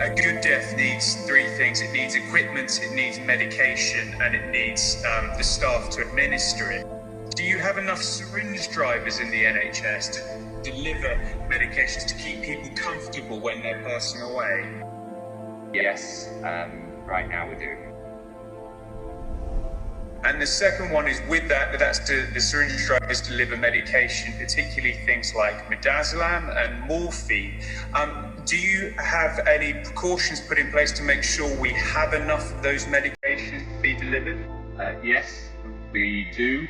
A good death needs three things. It needs equipment, it needs medication, and it needs the staff to administer it. Do you have enough syringe drivers in the NHS to deliver medications to keep people comfortable when they're passing away? Yes, right now we do. And the second one is with that's to the syringe drivers deliver medication, particularly things like midazolam and morphine. Do you have any precautions put in place to make sure we have enough of those medications to be delivered? Yes, we do.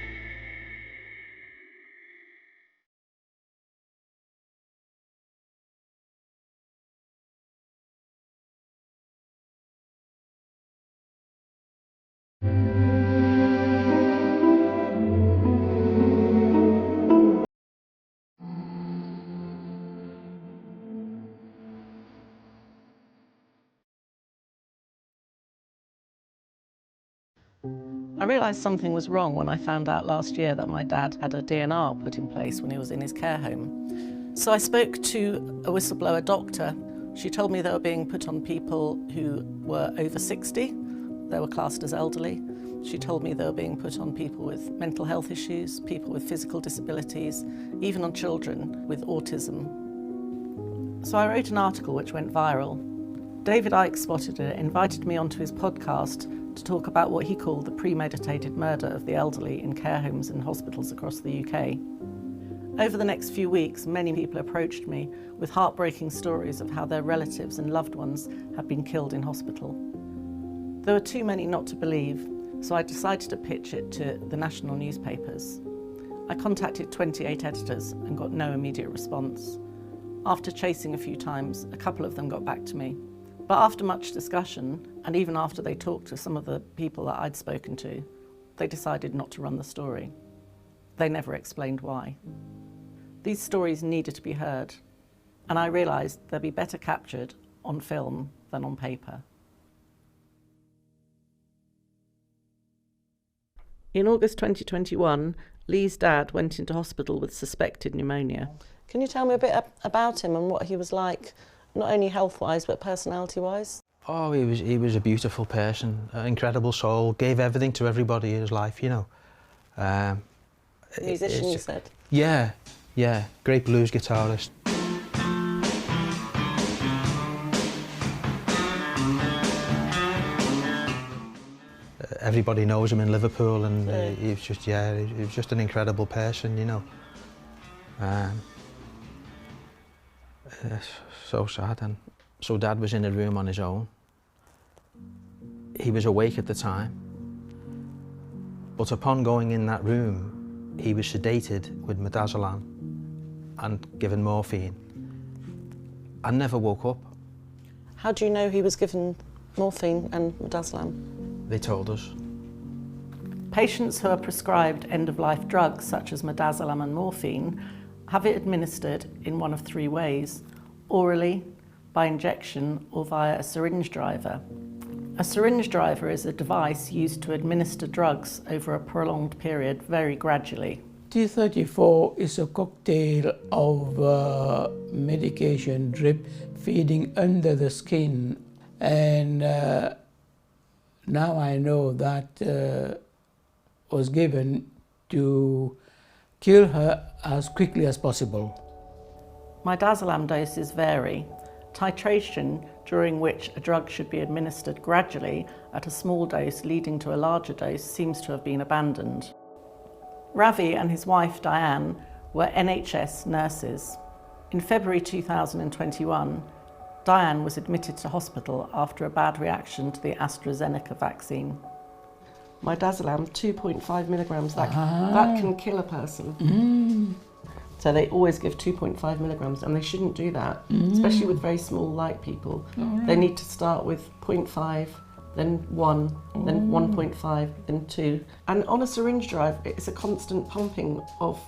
I realised something was wrong when I found out last year that my dad had a DNR put in place when he was in his care home. So I spoke to a whistleblower doctor. She told me they were being put on people who were over 60. They were classed as elderly. She told me they were being put on people with mental health issues, people with physical disabilities, even on children with autism. So I wrote an article which went viral. David Icke spotted it, invited me onto his podcast to talk about what he called the premeditated murder of the elderly in care homes and hospitals across the UK. Over the next few weeks, many people approached me with heartbreaking stories of how their relatives and loved ones had been killed in hospital. There were too many not to believe, so I decided to pitch it to the national newspapers. I contacted 28 editors and got no immediate response. After chasing a few times, a couple of them got back to me. But after much discussion, and even after they talked to some of the people that I'd spoken to, they decided not to run the story. They never explained why. These stories needed to be heard, and I realised they'd be better captured on film than on paper. In August 2021, Lee's dad went into hospital with suspected pneumonia. Can you tell me a bit about him and what he was like? Not only health-wise, but personality-wise? Oh, he was a beautiful person, an incredible soul, gave everything to everybody in his life, you know. Musician, you said? Yeah, great blues guitarist. Everybody knows him in Liverpool, and he was just an incredible person, you know. It's so sad. And so Dad was in a room on his own. He was awake at the time, but upon going in that room, he was sedated with midazolam and given morphine and never woke up. How do you know he was given morphine and midazolam? They told us. Patients who are prescribed end-of-life drugs such as midazolam and morphine have it administered in one of three ways: orally, by injection, or via a syringe driver. A syringe driver is a device used to administer drugs over a prolonged period very gradually. T34 is a cocktail of medication drip feeding under the skin, and now I know that was given to kill her as quickly as possible. Midazolam doses vary. Titration, during which a drug should be administered gradually at a small dose leading to a larger dose, seems to have been abandoned. Ravi and his wife Diane were NHS nurses. In February 2021, Diane was admitted to hospital after a bad reaction to the AstraZeneca vaccine. Midazolam, 2.5 milligrams, that can kill a person. So they always give 2.5 milligrams, and they shouldn't do that, especially with very small, light people. They need to start with 0.5, then 1, then 1.5, then 2. And on a syringe drive, it's a constant pumping of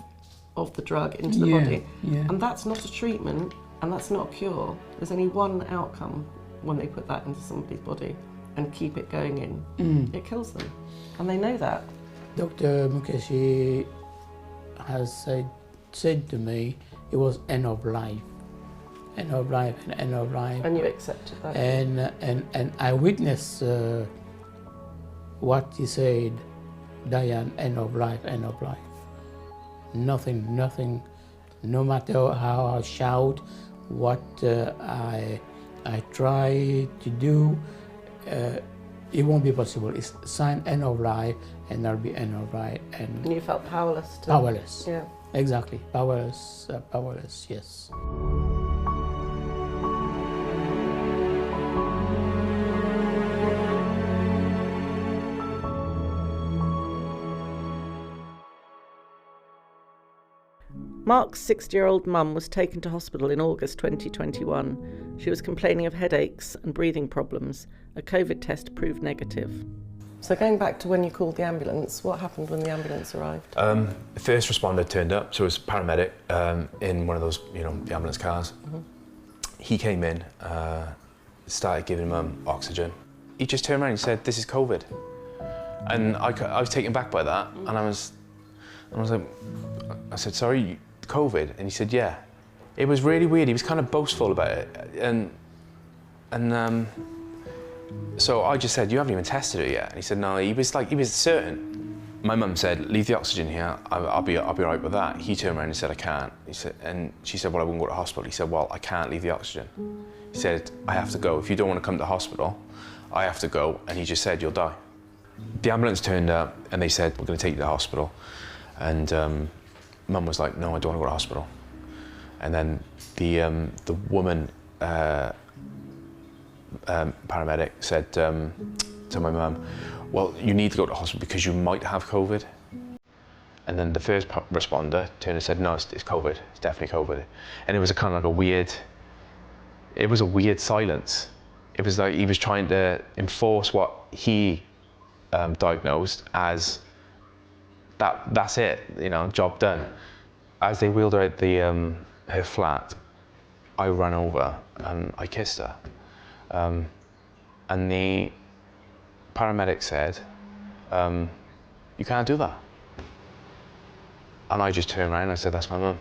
the drug into the body. And that's not a treatment, and that's not a cure. There's only one outcome when they put that into somebody's body and keep it going in. It kills them, and they know that. Dr. Mukeshi has said to me it was end of life, end of life, and end of life. And you accepted that? And I witnessed what he said, Diane, end of life, end of life. Nothing, no matter how I shout, what I try to do, it won't be possible. It's sign end of life, and that'll be end of life. And you felt powerless? Powerless. Yeah. Exactly. Powerless, yes. Mark's 60-year-old mum was taken to hospital in August 2021. She was complaining of headaches and breathing problems. A COVID test proved negative. So going back to when you called the ambulance, what happened when the ambulance arrived? The first responder turned up, so it was a paramedic in one of those, the ambulance cars. Mm-hmm. He came in, started giving mum oxygen. He just turned around and said, "This is COVID." And I was taken back by that, and I was like, I said, "Sorry, COVID?" And he said, "Yeah." It was really weird. He was kind of boastful about it, and so I just said, "You haven't even tested it yet." And he said, "No." He was certain. My mum said, "Leave the oxygen here. I'll be all right with that." He turned around and said, "I can't." He said, and she said, "Well, I won't go to hospital." He said, "Well, I can't leave the oxygen." He said, "I have to go. If you don't want to come to hospital, I have to go." And he just said, "You'll die." The ambulance turned up, and they said, "We're going to take you to the hospital." And mum was like, "No, I don't want to go to hospital." And then the woman paramedic said to my mum, "Well, you need to go to hospital because you might have COVID." And then the first responder turned and said, "No, it's COVID. It's definitely COVID." And it was a kind of like a weird silence. It was like he was trying to enforce what he diagnosed as that's it, job done. As they wheeled her out her flat, I ran over and I kissed her. And the paramedic said, "You can't do that." And I just turned around and I said, "That's my mum."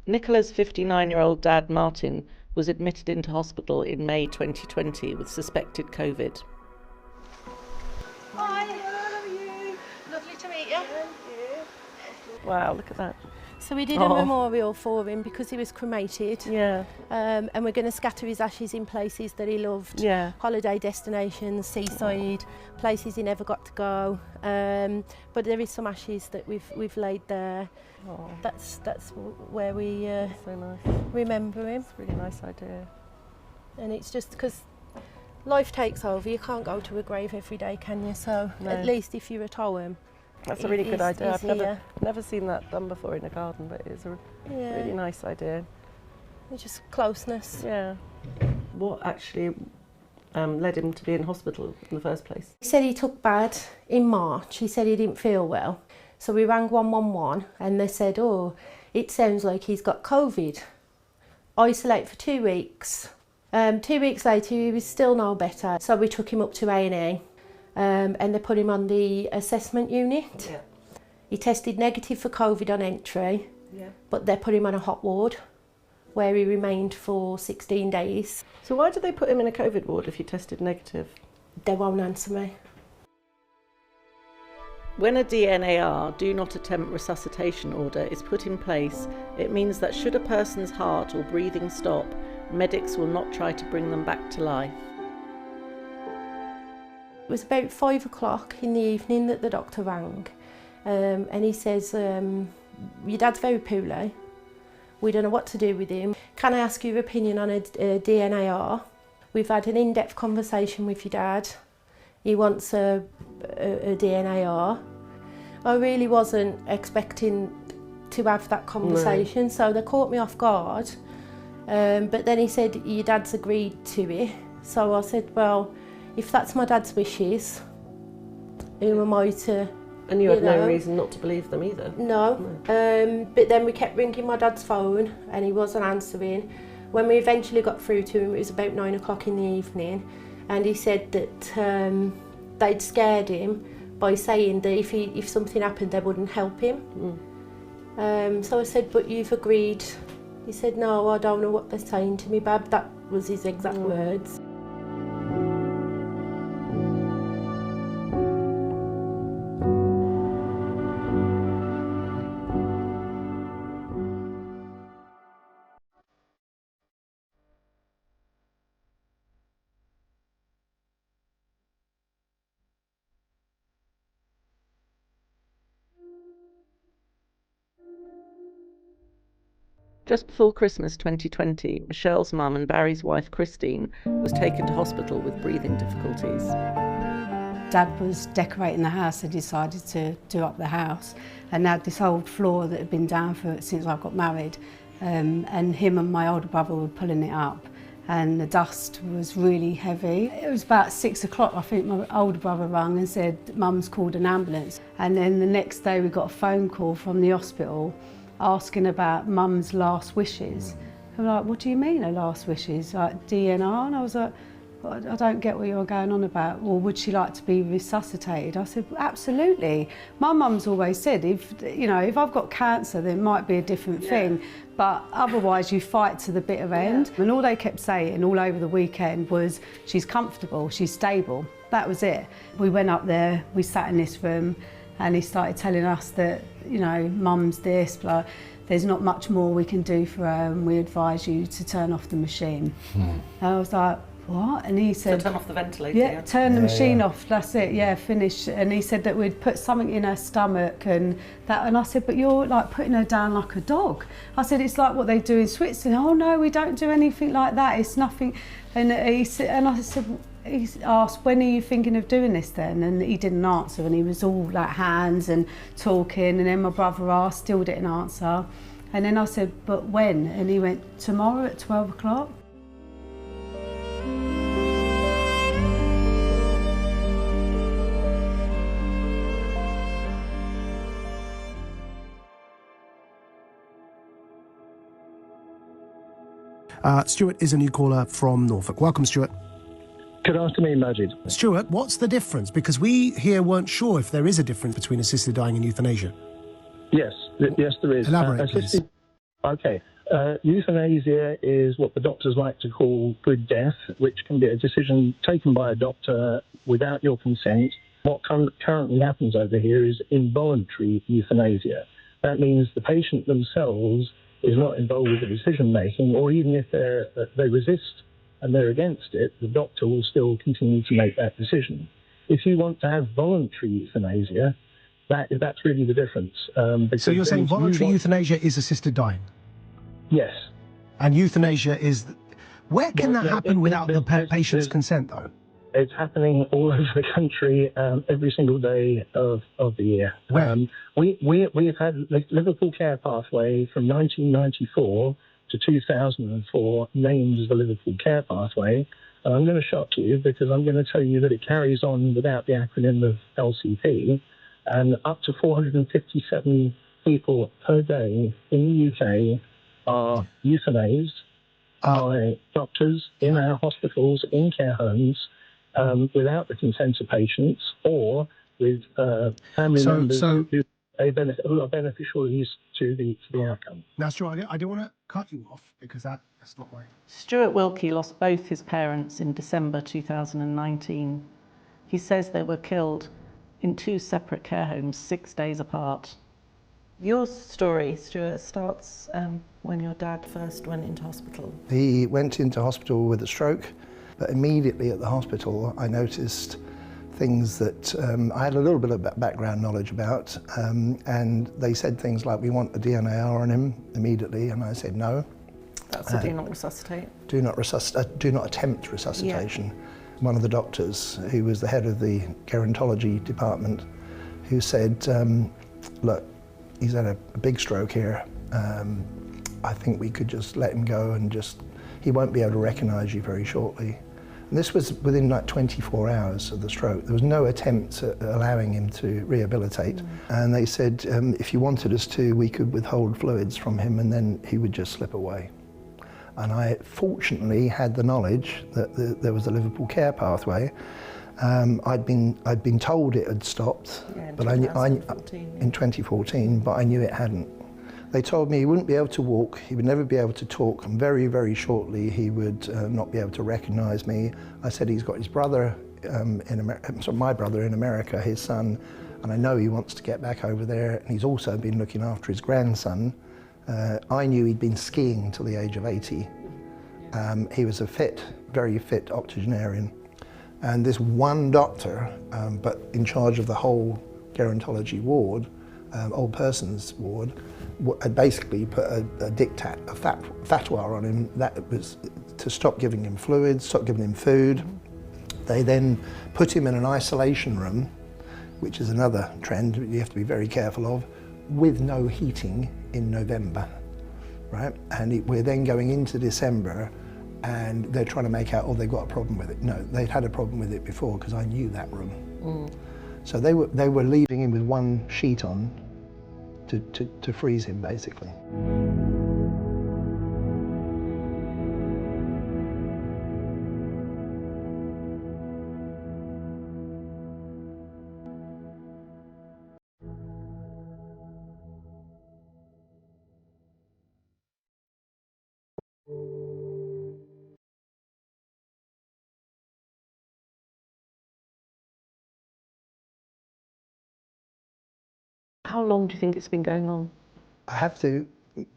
Nicola's 59-year-old dad, Martin, was admitted into hospital in May 2020 with suspected COVID. Hi, how are you? Lovely to meet you. Wow, look at that. So we did a memorial for him because he was cremated. Yeah. And we're going to scatter his ashes in places that he loved. Yeah. Holiday destinations, seaside, places he never got to go. But there is some ashes that we've laid there. Oh. That's where we So nice. remember him. It's a really nice idea. And it's just because life takes over. You can't go to a grave every day, can you? So No. at least if you're at home. That's a really good idea. I've here. never seen that done before in a garden, but it's a really nice idea. It's just closeness. Yeah. What actually led him to be in hospital in the first place? He said he took bad in March. He said he didn't feel well. So we rang 111 and they said, "Oh, it sounds like he's got COVID. Isolate for 2 weeks." 2 weeks later, he was still no better. So we took him up to A&E. And they put him on the assessment unit. Yeah. He tested negative for COVID on entry, but they put him on a hot ward where he remained for 16 days. So why did they put him in a COVID ward if he tested negative? They won't answer me. When a DNAR, do not attempt resuscitation order, is put in place, it means that should a person's heart or breathing stop, medics will not try to bring them back to life. It was about 5 o'clock in the evening that the doctor rang, and he says, "Your dad's very poorly. We don't know what to do with him. Can I ask your opinion on a DNAR? We've had an in-depth conversation with your dad. He wants a DNAR." I really wasn't expecting to have that conversation. No. So they caught me off guard. But then he said, your dad's agreed to it. So I said, well, if that's my dad's wishes, who am I to... And you had no reason not to believe them either? No. But then we kept ringing my dad's phone and he wasn't answering. When we eventually got through to him, it was about 9 o'clock in the evening, and he said that they'd scared him by saying that if something happened, they wouldn't help him. So I said, but you've agreed. He said, no, I don't know what they're saying to me, Bab. That was his exact words. Just before Christmas 2020, Michelle's mum and Barry's wife Christine was taken to hospital with breathing difficulties. Dad was decorating the house and decided to do up the house, and had this old floor that had been down since I got married, and him and my older brother were pulling it up, and the dust was really heavy. It was about 6 o'clock, I think my older brother rang and said, Mum's called an ambulance. And then the next day we got a phone call from the hospital asking about Mum's last wishes. I'm like, what do you mean her last wishes? Like DNR? And I was like, I don't get what you're going on about. Or would she like to be resuscitated? I said, absolutely. My mum's always said, if I've got cancer, then it might be a different thing. But otherwise you fight to the bitter end. And all they kept saying all over the weekend was, she's comfortable, she's stable. That was it. We went up there, we sat in this room, and he started telling us that, Mum's this, blah, there's not much more we can do for her, and we advise you to turn off the machine. And I was like, what? And he said... So turn off the ventilator? Yeah, turn the machine off, that's it, yeah, finish. And he said that we'd put something in her stomach and that, and I said, but you're like putting her down like a dog. I said, it's like what they do in Switzerland. Oh no, we don't do anything like that, it's nothing. And I said, he asked, when are you thinking of doing this then? And he didn't answer, and he was all like hands and talking, and then my brother asked, still didn't answer. And then I said, but when? And he went, tomorrow at 12 o'clock. Stuart is a new caller from Norfolk. Welcome, Stuart. Good afternoon, Majid. Stuart, what's the difference? Because we here weren't sure if there is a difference between assisted dying and euthanasia. Yes, there is. Elaborate, please. Okay. Euthanasia is what the doctors like to call good death, which can be a decision taken by a doctor without your consent. What currently happens over here is involuntary euthanasia. That means the patient themselves is not involved with the decision-making, or even if they resist and they're against it, the doctor will still continue to make that decision. If you want to have voluntary euthanasia, that's really the difference. So you're saying voluntary euthanasia is assisted dying? Yes. And euthanasia is... Where can that happen without the patient's consent, though? It's happening all over the country every single day of the year. Where? We've had the Liverpool Care Pathway from 1994 to 2004 named as the Liverpool Care Pathway. And I'm going to shock you because I'm going to tell you that it carries on without the acronym of LCP, and up to 457 people per day in the UK are euthanized by doctors in our hospitals, in care homes, without the consent of patients, or with family members who are beneficiaries to the outcome. That's true. I don't want to cut you off because that's not right. Stuart Wilkie lost both his parents in December 2019. He says they were killed in 2 separate care homes 6 days apart. Your story, Stuart, starts when your dad first went into hospital. He went into hospital with a stroke, but immediately at the hospital I noticed things that I had a little bit of background knowledge about, and they said things like, we want a DNAR on him immediately, and I said no. That's a do not resuscitate. Do not attempt resuscitation. Yeah. One of the doctors, who was the head of the gerontology department, who said, look, he's had a big stroke here. I think we could just let him go and he won't be able to recognise you very shortly. And this was within like 24 hours of the stroke. There was no attempt at allowing him to rehabilitate. And they said if you wanted us to, we could withhold fluids from him and then he would just slip away. And I fortunately had the knowledge that there was a Liverpool care pathway. I'd been told it had stopped, but in 2014, but I knew it hadn't. They told me he wouldn't be able to walk, he would never be able to talk, and very, very shortly he would not be able to recognise me. I said he's got his brother my brother in America, his son, and I know he wants to get back over there, and he's also been looking after his grandson. I knew he'd been skiing till the age of 80. He was a very fit octogenarian. And this one doctor, but in charge of the whole gerontology ward, old persons ward, had basically put a diktat, a fatwa on him that was to stop giving him fluids, stop giving him food. They then put him in an isolation room, which is another trend you have to be very careful of, with no heating in November, right? And we're then going into December and they're trying to make out, oh, they've got a problem with it. No, they'd had a problem with it before because I knew that room. So they were leaving him with one sheet on to freeze him, basically. How long do you think it's been going on? I have to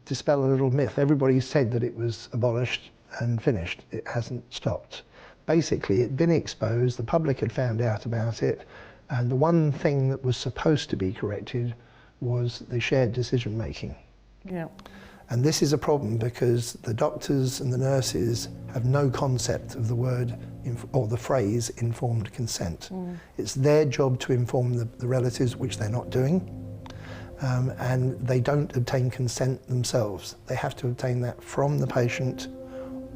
dispel a little myth. Everybody said that it was abolished and finished. It hasn't stopped. Basically, it'd been exposed, the public had found out about it, and the one thing that was supposed to be corrected was the shared decision making. Yeah. And this is a problem because the doctors and the nurses have no concept of the word or the phrase informed consent. It's their job to inform the relatives, which they're not doing. And they don't obtain consent themselves. They have to obtain that from the patient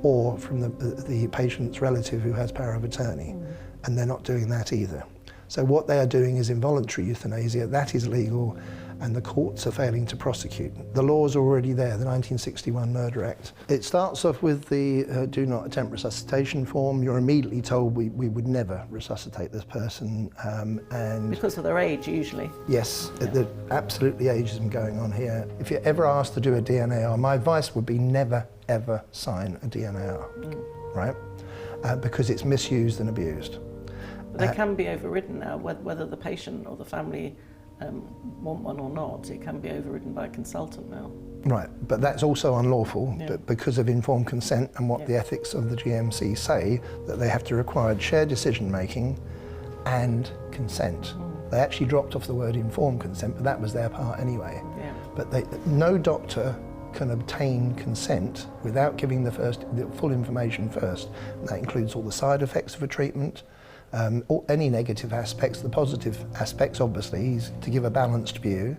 or from the patient's relative who has power of attorney. And they're not doing that either. So what they are doing is involuntary euthanasia. That is legal, and the courts are failing to prosecute. The law's already there, the 1961 Murder Act. It starts off with the do not attempt resuscitation form. You're immediately told we would never resuscitate this person. And because of their age, usually. Yes, the absolutely ageism going on here. If you're ever asked to do a DNAR, my advice would be never, ever sign a DNAR, right? Because it's misused and abused. But they can be overridden now, whether the patient or the family want one or not. It can be overridden by a consultant now. Right, but that's also unlawful but because of informed consent and what the ethics of the GMC say, that they have to require shared decision making and consent. They actually dropped off the word informed consent, but that was their part anyway. But no doctor can obtain consent without giving the full information first. And that includes all the side effects of a treatment, any negative aspects, the positive aspects obviously, is to give a balanced view,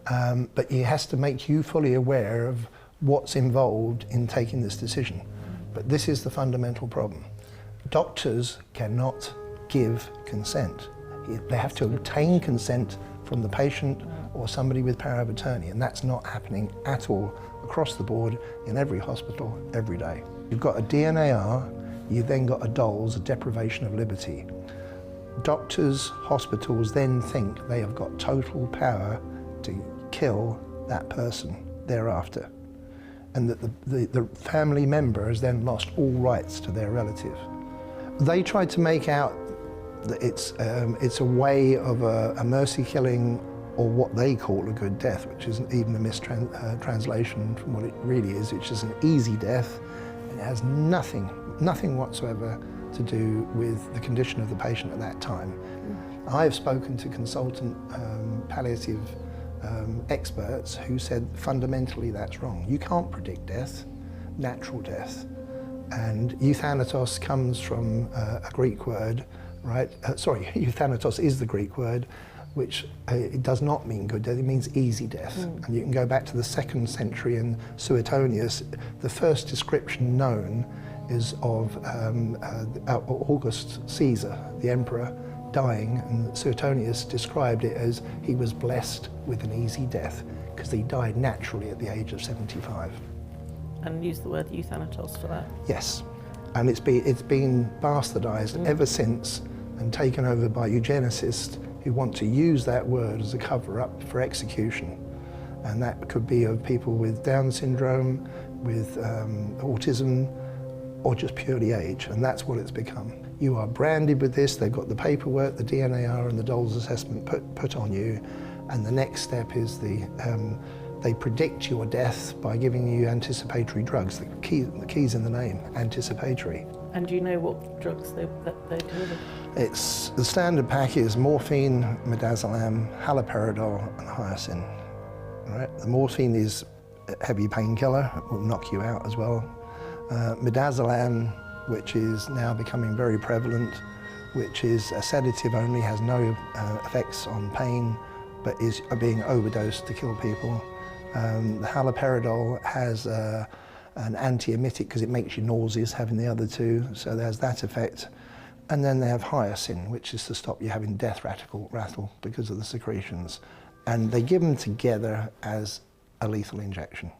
but he has to make you fully aware of what's involved in taking this decision. But this is the fundamental problem. Doctors cannot give consent. They have to obtain consent from the patient or somebody with power of attorney, and that's not happening at all across the board in every hospital every day. You've got a DNAR, you've then got a DOLS, a deprivation of liberty. Doctors, hospitals then think they have got total power to kill that person thereafter, and that the family member has then lost all rights to their relative. They tried to make out that it's a way of a mercy killing, or what they call a good death, which is even a mistranslation from what it really is, which is an easy death. It has nothing whatsoever to do with the condition of the patient at that time. I have spoken to consultant palliative experts who said fundamentally that's wrong. You can't predict death, natural death. And euthanatos comes from a Greek word, right? Sorry, euthanatos is the Greek word, which it does not mean good death, it means easy death. And you can go back to the 2nd century in Suetonius. The first description known is of August Caesar, the emperor, dying, and Suetonius described it as he was blessed with an easy death because he died naturally at the age of 75. And use the word euthanatos for that. Yes, and it's been bastardized ever since and taken over by eugenicists who want to use that word as a cover-up for execution. And that could be of people with Down syndrome, with autism, or just purely age, and that's what it's become. You are branded with this, they've got the paperwork, the DNAR and the Dole's assessment put on you, and the next step is they predict your death by giving you anticipatory drugs. The key's in the name, anticipatory. And do you know what drugs they deliver? It's the standard pack is morphine, midazolam, haloperidol, and hyoscine. Right? The morphine is a heavy painkiller, it will knock you out as well. Midazolam, which is now becoming very prevalent, which is a sedative only, has no effects on pain, but is being overdosed to kill people. The haloperidol has an antiemetic because it makes you nauseous, having the other two, so there's that effect. And then they have hyoscine, which is to stop you having death rattle because of the secretions. And they give them together as a lethal injection.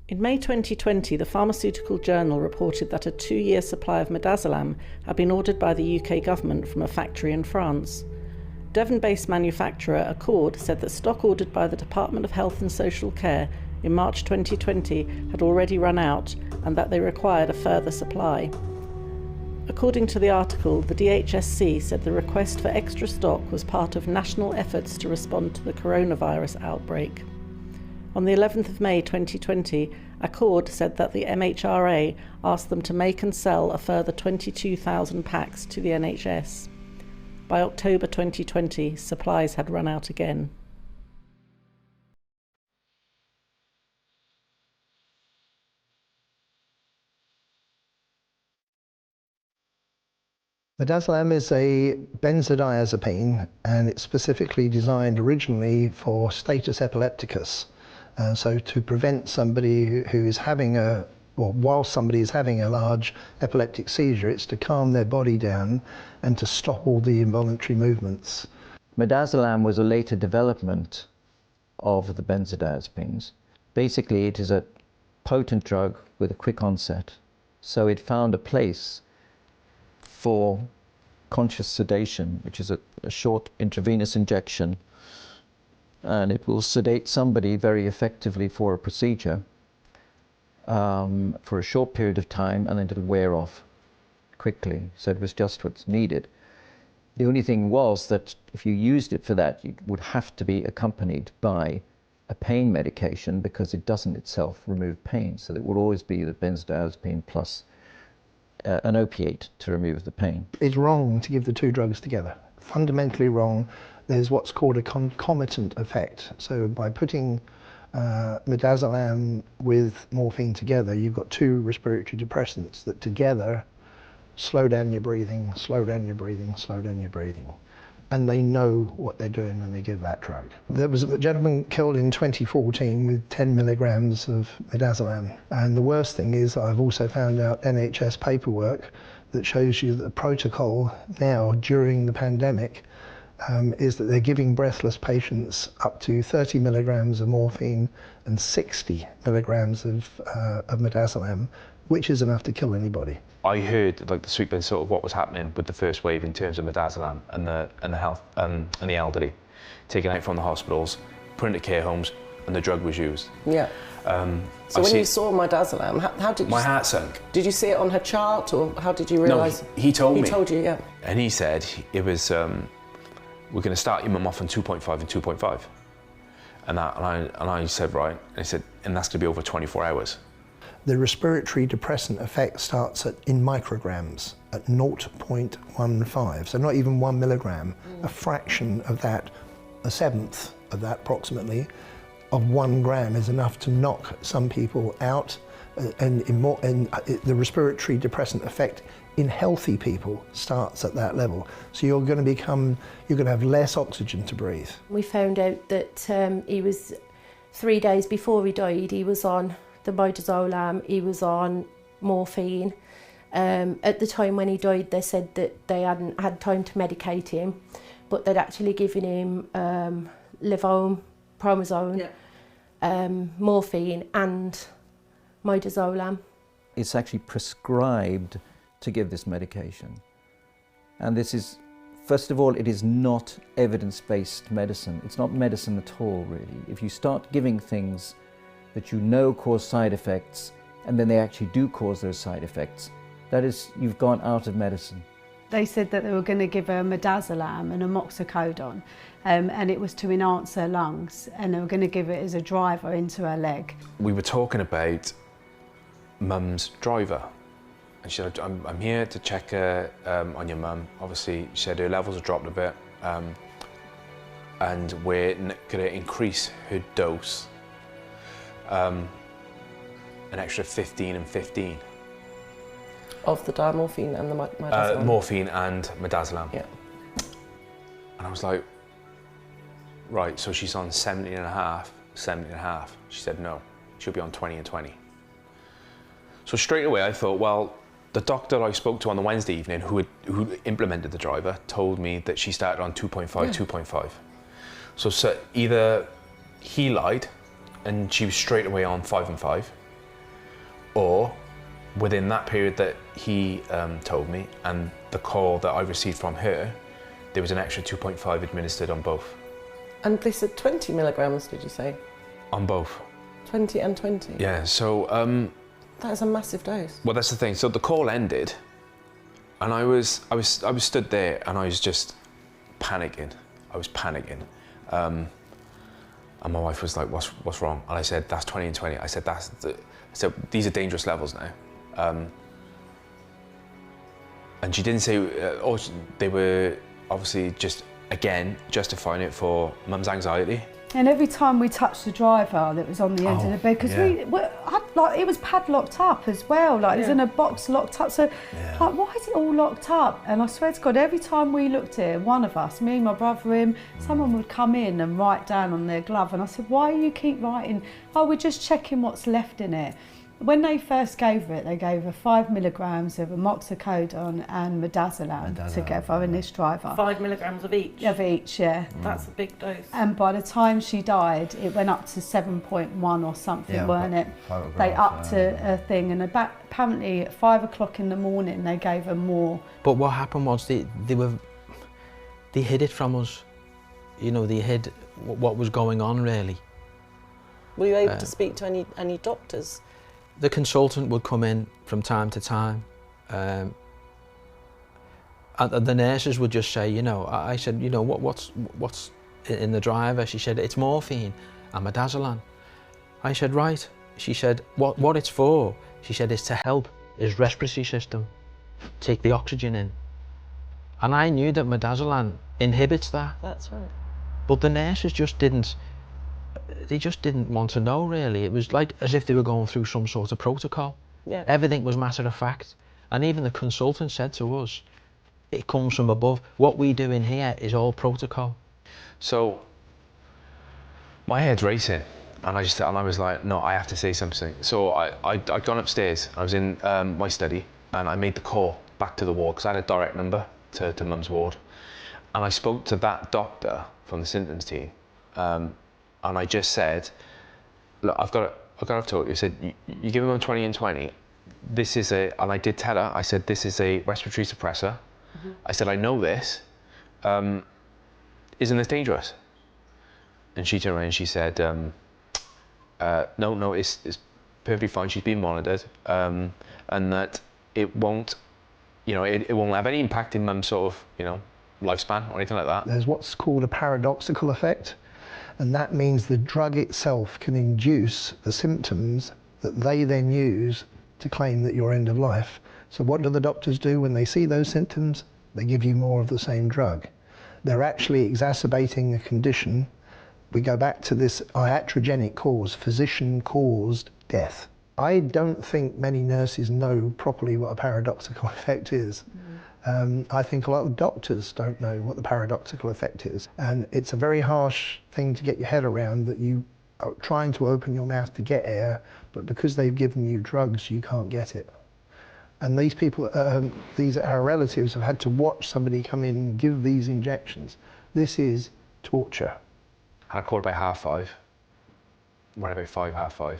In May 2020, the Pharmaceutical Journal reported that a 2-year supply of midazolam had been ordered by the UK government from a factory in France. Devon-based manufacturer Accord said that stock ordered by the Department of Health and Social Care in March 2020 had already run out and that they required a further supply. According to the article, the DHSC said the request for extra stock was part of national efforts to respond to the coronavirus outbreak. On the 11th of May 2020, Accord said that the MHRA asked them to make and sell a further 22,000 packs to the NHS. By October 2020, supplies had run out again. Midazolam is a benzodiazepine, and it's specifically designed originally for status epilepticus. So to prevent somebody who is having while somebody is having a large epileptic seizure, it's to calm their body down and to stop all the involuntary movements. Midazolam was a later development of the benzodiazepines. Basically, it is a potent drug with a quick onset. So it found a place for conscious sedation, which is a short intravenous injection, and it will sedate somebody very effectively for a procedure for a short period of time, and then it'll wear off quickly. So it was just what's needed. The only thing was that if you used it for that, it would have to be accompanied by a pain medication, because it doesn't itself remove pain. So it will always be the benzodiazepine plus an opiate to remove the pain. It's wrong to give the two drugs together. Fundamentally wrong. There's what's called a concomitant effect. So by putting midazolam with morphine together, you've got two respiratory depressants that together slow down your breathing, slow down your breathing, slow down your breathing. And they know what they're doing when they give that drug. There was a gentleman killed in 2014 with 10 milligrams of midazolam. And the worst thing is I've also found out NHS paperwork that shows you that the protocol now during the pandemic is that they're giving breathless patients up to 30 milligrams of morphine and 60 milligrams of midazolam, which is enough to kill anybody. I heard like the sweeping sort of what was happening with the first wave in terms of midazolam and the health and the elderly, taken out from the hospitals, put into care homes, and the drug was used. Yeah. So when you saw midazolam, how did you... My heart sank. Did you see it on her chart, or how did you realise? No, he told me. He told you, yeah. And he said it was, we're going to start your mum off on 2.5 and 2.5. And I said, right. And he said, and that's going to be over 24 hours. The respiratory depressant effect starts in micrograms, at 0.15, so not even 1 milligram. A fraction of that, a seventh of that approximately, of 1 gram is enough to knock some people out the respiratory depressant effect in healthy people starts at that level. So you're going to have less oxygen to breathe. We found out that he was 3 days before he died, he was on the midazolam, he was on morphine. At the time when he died, they said that they hadn't had time to medicate him, but they'd actually given him levomethazole, morphine and midazolam. It's actually prescribed to give this medication. And this is, first of all, it is not evidence-based medicine. It's not medicine at all, really. If you start giving things that you know cause side effects, and then they actually do cause those side effects, that is, you've gone out of medicine. They said that they were going to give her midazolam and amoxicillin, and it was to enhance her lungs, and they were going to give it as a driver into her leg. We were talking about Mum's driver, and she said, I'm here to check on your mum. Obviously, she said her levels have dropped a bit, and we're going to increase her dose an extra 15 and 15. Of the diamorphine and the midazolam? Morphine and midazolam. Yeah. And I was like, right, so she's on 70 and a half. She said no, she'll be on 20 and 20. So straight away I thought, well, the doctor I spoke to on the Wednesday evening who implemented the driver told me that she started on 2.5, 2.5. So either he lied and she was straight away on 5 and 5, or within that period that he told me and the call that I received from her, there was an extra 2.5 administered on both. And they said 20 milligrams, did you say? On both. 20 and 20? Yeah, so... that is a massive dose. Well, that's the thing. So the call ended, and I was stood there, and I was just panicking. I was panicking, and my wife was like, "What's wrong?" And I said, "That's 20 and 20." I said, "These are dangerous levels now," and she didn't say. They were obviously just again justifying it for Mum's anxiety. And every time we touched the driver that was on the end of the bed, because it was padlocked up as well, like it was in a box locked up, so like, why is it all locked up? And I swear to God, every time we looked at it, one of us, me, my brother, him, someone would come in and write down on their glove, and I said, why do you keep writing? Oh, we're just checking what's left in it. When they first gave it, they gave her 5 milligrams of amoxicillin and midazolam together in this driver. 5 milligrams of each? Of each, yeah. That's a big dose. And by the time she died, it went up to 7.1 or something, weren't it? They upped a thing, and apparently at 5 o'clock in the morning, they gave her more. But what happened was they hid it from us. You know, they hid what was going on, really. Were you able to speak to any doctors? The consultant would come in from time to time, and the nurses would just say, you know, I said, you know, what's in the driver? She said, it's morphine and midazolam. I said, right. She said, what it's for? She said, it's to help his respiratory system take the oxygen in. And I knew that midazolam inhibits that. That's right. But the nurses just didn't. They just didn't want to know, really. It was like as if they were going through some sort of protocol. Yeah. Everything was matter of fact. And even the consultant said to us, it comes from above. What we do in here is all protocol. So my head's racing, and I was like, no, I have to say something. So I'd gone upstairs. I was in my study, and I made the call back to the ward because I had a direct number to Mum's ward. And I spoke to that doctor from the symptoms team. And I just said, look, I've got to talk to you. I said, you give him 20 and 20. This is and I did tell her, I said, this is a respiratory suppressor. I said, I know this. Isn't this dangerous? And she turned around and she said, no, it's perfectly fine. She's being monitored. And that it won't, you know, it won't have any impact in Mum's sort of, you know, lifespan or anything like that. There's what's called a paradoxical effect. And that means the drug itself can induce the symptoms that they then use to claim that you're end of life. So what do the doctors do when they see those symptoms? They give you more of the same drug. They're actually exacerbating a condition. We go back to this iatrogenic cause, physician-caused death. I don't think many nurses know properly what a paradoxical effect is. I think a lot of doctors don't know what the paradoxical effect is. And it's a very harsh thing to get your head around, that you are trying to open your mouth to get air, but because they've given you drugs, you can't get it. And these people, our relatives, have had to watch somebody come in and give these injections. This is torture. And I called about 5:30, around about 5:30,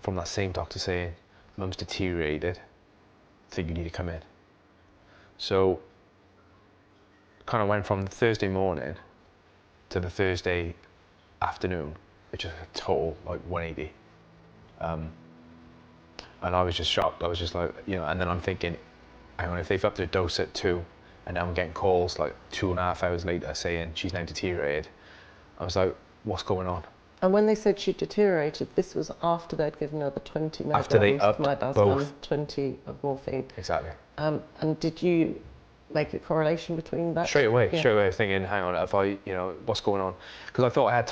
from that same doctor saying, "Mum's deteriorated, I think you need to come in." So, kind of went from the Thursday morning to the Thursday afternoon, which is a total like 180. And I was just shocked. I was just like, and then I'm thinking, hang on, if they've upped the dose at 2, and now I'm getting calls like 2.5 hours later saying she's now deteriorated, I was like, what's going on? And when they said she deteriorated, this was after they'd given her the 20 milligrams, after they upped both. 20 of morphine. Exactly. And did you make a correlation between that? Straight away, thinking, hang on, if I, what's going on? Because I thought I had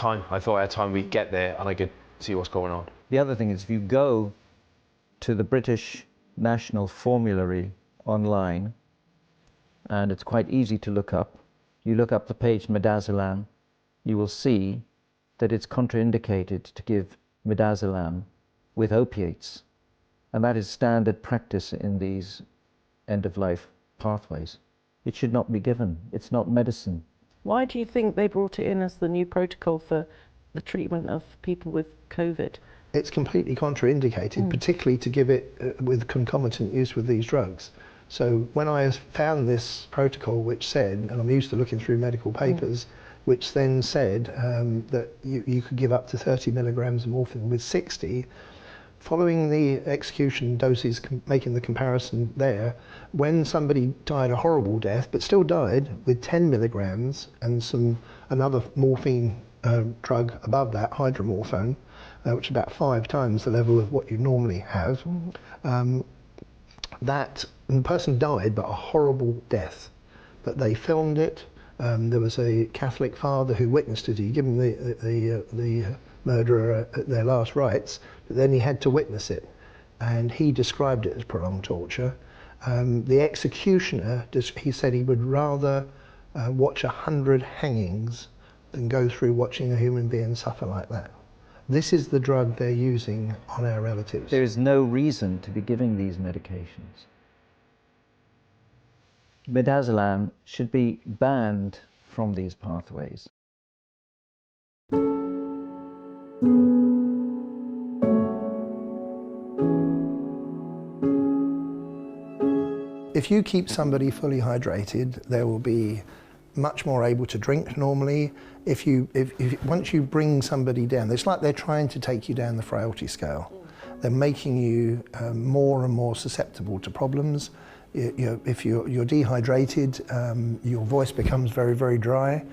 time. We'd get there and I could see what's going on. The other thing is, if you go to the British National Formulary online, and it's quite easy to look up, you look up the page midazolam, you will see that it's contraindicated to give midazolam with opiates. And that is standard practice in these end-of-life pathways. It should not be given. It's not medicine. Why do you think they brought it in as the new protocol for the treatment of people with COVID? It's completely contraindicated, particularly to give it with concomitant use with these drugs. So when I found this protocol which said, and I'm used to looking through medical papers, which then said that you could give up to 30 milligrams of morphine with 60, following the execution doses, making the comparison there, when somebody died a horrible death, but still died with 10 milligrams and another morphine drug above that, hydromorphone, which is about 5 times the level of what you normally have, and the person died, but a horrible death. But they filmed it. There was a Catholic father who witnessed it. He gave the murderer their last rites, but then he had to witness it, and he described it as prolonged torture. The executioner, he said he would rather watch 100 hangings than go through watching a human being suffer like that. This is the drug they're using on our relatives. There is no reason to be giving these medications. Midazolam should be banned from these pathways. If you keep somebody fully hydrated, they will be much more able to drink normally. Once you bring somebody down, it's like they're trying to take you down the frailty scale. They're making you more and more susceptible to problems. If you're dehydrated, your voice becomes very, very dry,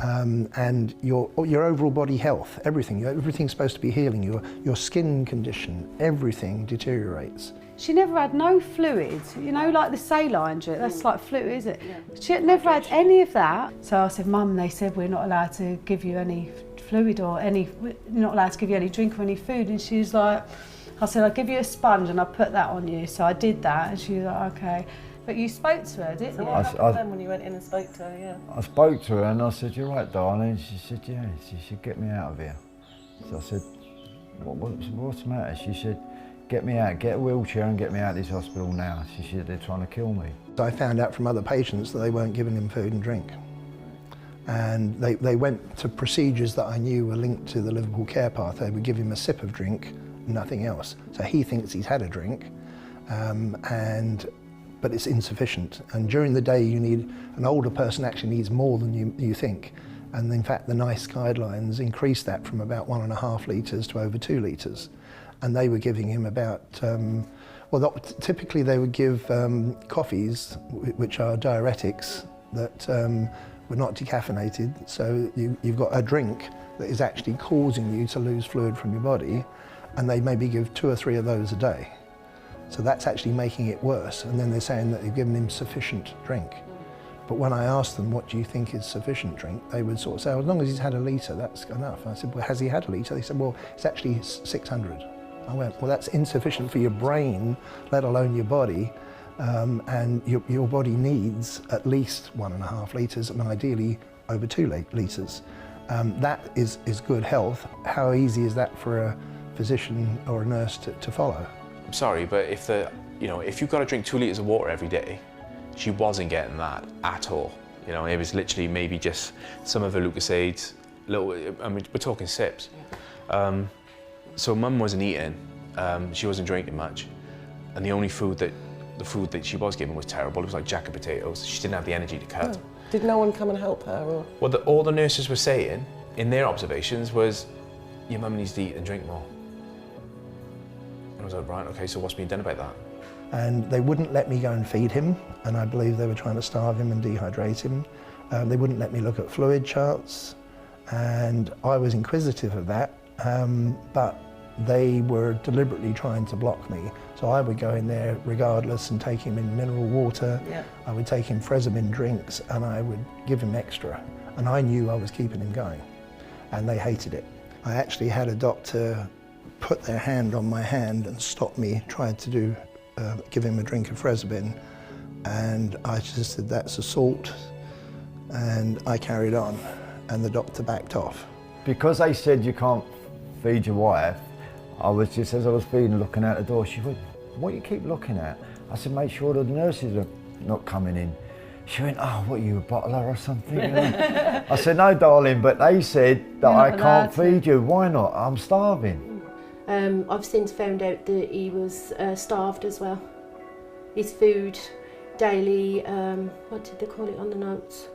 and your overall body health, everything's supposed to be healing. Your skin condition, everything deteriorates. She never had no fluids, like the saline drip, that's like fluid, is it? Yeah. She never had any of that. So I said, Mum, they said we're not allowed to give you any fluid or we're not allowed to give you any drink or any food. And she was like, I said, I'll give you a sponge and I'll put that on you. So I did that, and she was like, okay. But you spoke to her, didn't you? What happened then when you went in and spoke to her, yeah? I spoke to her and I said, you're right, darling. She said, yeah, she said, get me out of here. So I said, what's the matter? She said, get me out, get a wheelchair and get me out of this hospital now. She said, they're trying to kill me. I found out from other patients that they weren't giving him food and drink. And they went to procedures that I knew were linked to the Liverpool care path. They would give him a sip of drink, nothing else. So he thinks he's had a drink, but it's insufficient. And during the day, an older person actually needs more than you think. And in fact, the NICE guidelines increased that from about 1.5 litres to over 2 litres. And they were giving him about, typically they would give coffees, which are diuretics, that were not decaffeinated. So you've got a drink that is actually causing you to lose fluid from your body, and they maybe give 2 or 3 of those a day. So that's actually making it worse. And then they're saying that they've given him sufficient drink. But when I asked them, what do you think is sufficient drink? They would sort of say, as long as he's had a litre, that's enough. I said, well, has he had a litre? They said, well, it's actually 600. I went, well, that's insufficient for your brain, let alone your body. And your body needs at least 1.5 litres, and ideally over 2 litres. That is good health. How easy is that for a physician or a nurse to follow? I'm sorry, but if you've got to drink 2 litres of water every day, she wasn't getting that at all. You know, it was literally maybe just some of her Lucasades, I mean, we're talking sips. So Mum wasn't eating, she wasn't drinking much, and the food that she was given was terrible. It was like jacket potatoes. She didn't have the energy to cut. Oh. Did no one come and help her? Or? Well, all the nurses were saying, in their observations, was, your mum needs to eat and drink more. And I was like, right, okay, so what's being done about that? And they wouldn't let me go and feed him, and I believe they were trying to starve him and dehydrate him. They wouldn't let me look at fluid charts, and I was inquisitive of that, but they were deliberately trying to block me. So I would go in there regardless and take him in mineral water. Yeah. I would take him Fresamin drinks, and I would give him extra. And I knew I was keeping him going, and they hated it. I actually had a doctor put their hand on my hand and stop me, tried to give him a drink of Fresamin, and I just said, that's assault, and I carried on, and the doctor backed off. Because they said you can't feed your wife, I was just, as I was feeding, looking out the door, she went, what do you keep looking at? I said, make sure the nurses are not coming in. She went, oh, what are you, a bottler or something? You know? I said, no, darling, but they said that I can't feed you. Why not? I'm starving. I've since found out that he was starved as well. His food, daily, what did they call it on the notes?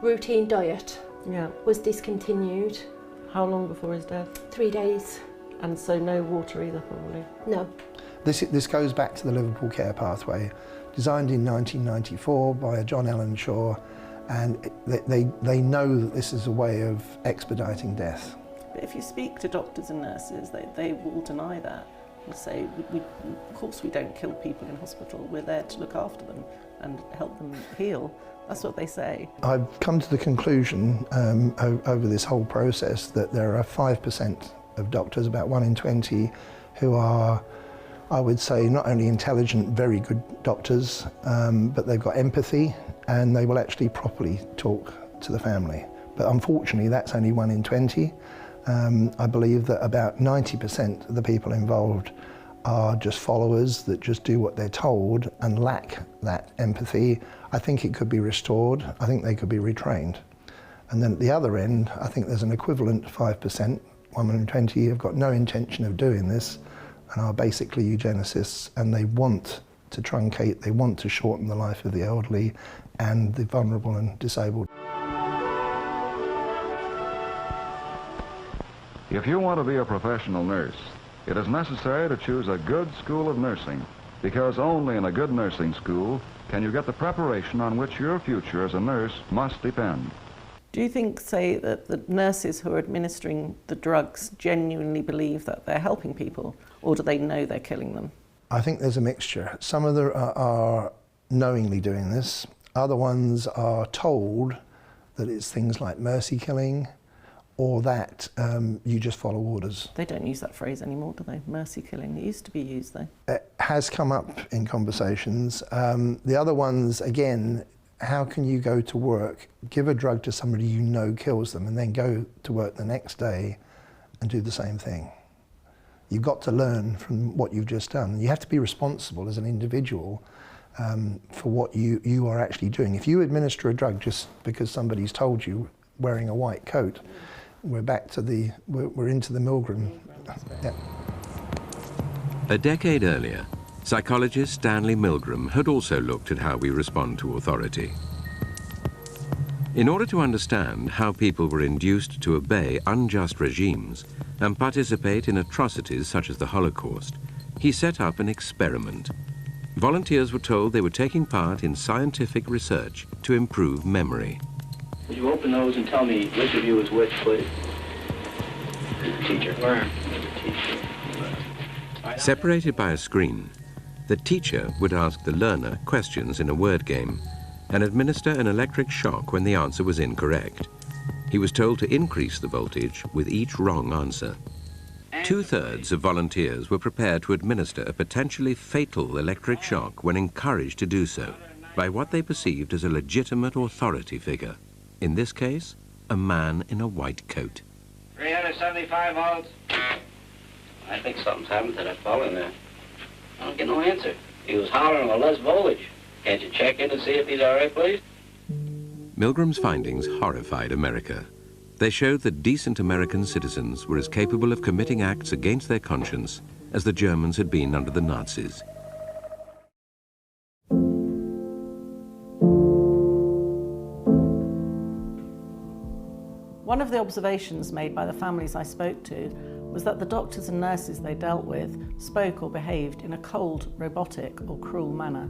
Routine diet was discontinued. How long before his death? 3 days. And so no water either, probably? No. This goes back to the Liverpool Care Pathway, designed in 1994 by John Ellen Shaw, and they know that this is a way of expediting death. But if you speak to doctors and nurses, they will deny that and say, of course we don't kill people in hospital, we're there to look after them and help them heal. That's what they say. I've come to the conclusion over this whole process that there are 5% of doctors, about 1 in 20, who are, I would say, not only intelligent, very good doctors, but they've got empathy and they will actually properly talk to the family. But unfortunately, that's only 1 in 20. I believe that about 90% of the people involved are just followers that just do what they're told and lack that empathy. I think it could be restored. I think they could be retrained. And then at the other end, I think there's an equivalent 5%, 1 in 20, have got no intention of doing this and are basically eugenicists, and they want to truncate, they want to shorten the life of the elderly and the vulnerable and disabled. If you want to be a professional nurse, it is necessary to choose a good school of nursing, because only in a good nursing school can you get the preparation on which your future as a nurse must depend. Do you think, say, that the nurses who are administering the drugs genuinely believe that they're helping people, or do they know they're killing them? I think there's a mixture. Some of them are knowingly doing this. Other ones are told that it's things like mercy killing, or that you just follow orders. They don't use that phrase anymore, do they? Mercy killing. It used to be used, though. It has come up in conversations. The other ones, again, how can you go to work, give a drug to somebody you know kills them, and then go to work the next day and do the same thing? You've got to learn from what you've just done. You have to be responsible as an individual for what you are actually doing. If you administer a drug just because somebody's told you, wearing a white coat, we're back to we're into the Milgram. Yeah. A decade earlier, psychologist Stanley Milgram had also looked at how we respond to authority. In order to understand how people were induced to obey unjust regimes and participate in atrocities such as the Holocaust, he set up an experiment. Volunteers were told they were taking part in scientific research to improve memory. Would you open those and tell me which of you is which, please? Teacher. Where? Teacher. Separated by a screen, the teacher would ask the learner questions in a word game and administer an electric shock when the answer was incorrect. He was told to increase the voltage with each wrong answer. 2/3 of volunteers were prepared to administer a potentially fatal electric shock when encouraged to do so by what they perceived as a legitimate authority figure. In this case, a man in a white coat. 375 volts. I think something's happened to that fellow in there. I don't get no answer. He was hollering for less voltage. Can't you check in and see if he's all right, please? Milgram's findings horrified America. They showed that decent American citizens were as capable of committing acts against their conscience as the Germans had been under the Nazis. One of the observations made by the families I spoke to was that the doctors and nurses they dealt with spoke or behaved in a cold, robotic or cruel manner.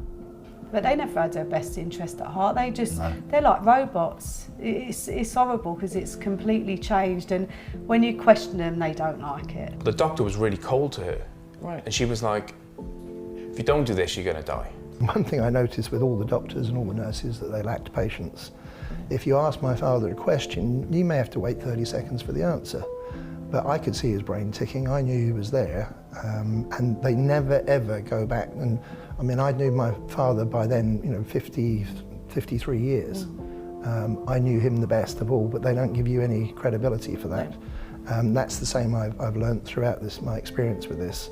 But they never had their best interest at heart. They're like robots. It's horrible because it's completely changed, and when you question them, they don't like it. The doctor was really cold to her. Right. And she was like, if you don't do this, you're going to die. One thing I noticed with all the doctors and all the nurses that they lacked patience. If you ask my father a question, you may have to wait 30 seconds for the answer. But I could see his brain ticking, I knew he was there, and they never ever go back. And I mean, I knew my father by then, 53 years. I knew him the best of all, but they don't give you any credibility for that. That's the same I've learned throughout my experience with this.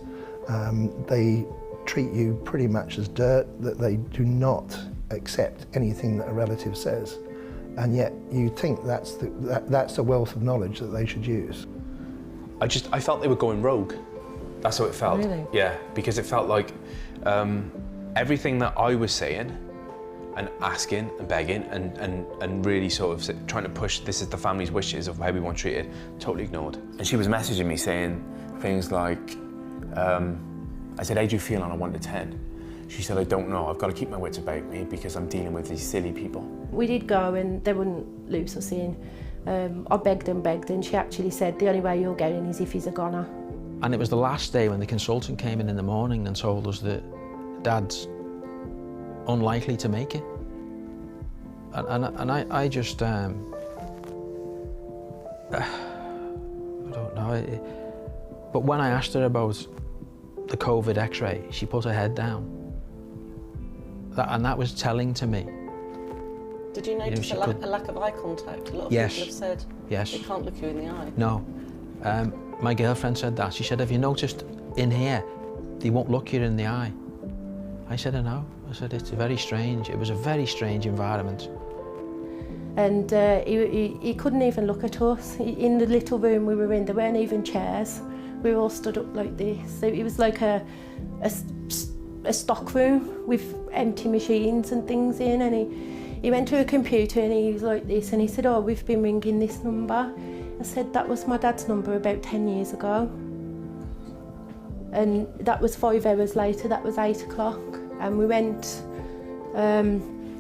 They treat you pretty much as dirt, that they do not accept anything that a relative says. And yet you think that's the wealth of knowledge that they should use. I felt they were going rogue. That's how it felt. Really? Yeah, because it felt like everything that I was saying and asking and begging and really sort of trying to push, this is the family's wishes of how we want treated, totally ignored. And she was messaging me saying things like, I said, how do you feel on a 1 to 10? She said, I don't know, I've got to keep my wits about me because I'm dealing with these silly people. We did go and they wouldn't lose us in. I begged and she actually said, the only way you're going is if he's a goner. And it was the last day when the consultant came in the morning and told us that Dad's unlikely to make it. And I just, I don't know. But when I asked her about the COVID x-ray, she put her head down. And that was telling to me. Did you notice a lack of eye contact? A lot of Yes. people have said Yes. they can't look you in the eye. No. My girlfriend said that. She said, have you noticed in here, they won't look you in the eye? I said, I know. I said, it's very strange. It was a very strange environment. And he couldn't even look at us. In the little room we were in, there weren't even chairs. We were all stood up like this. So it was like a stock room with empty machines and things in, and he went to a computer and he was like this, and he said, oh, we've been ringing this number. I said, that was my dad's number about 10 years ago. And that was 5 hours later, that was 8 o'clock. And we went,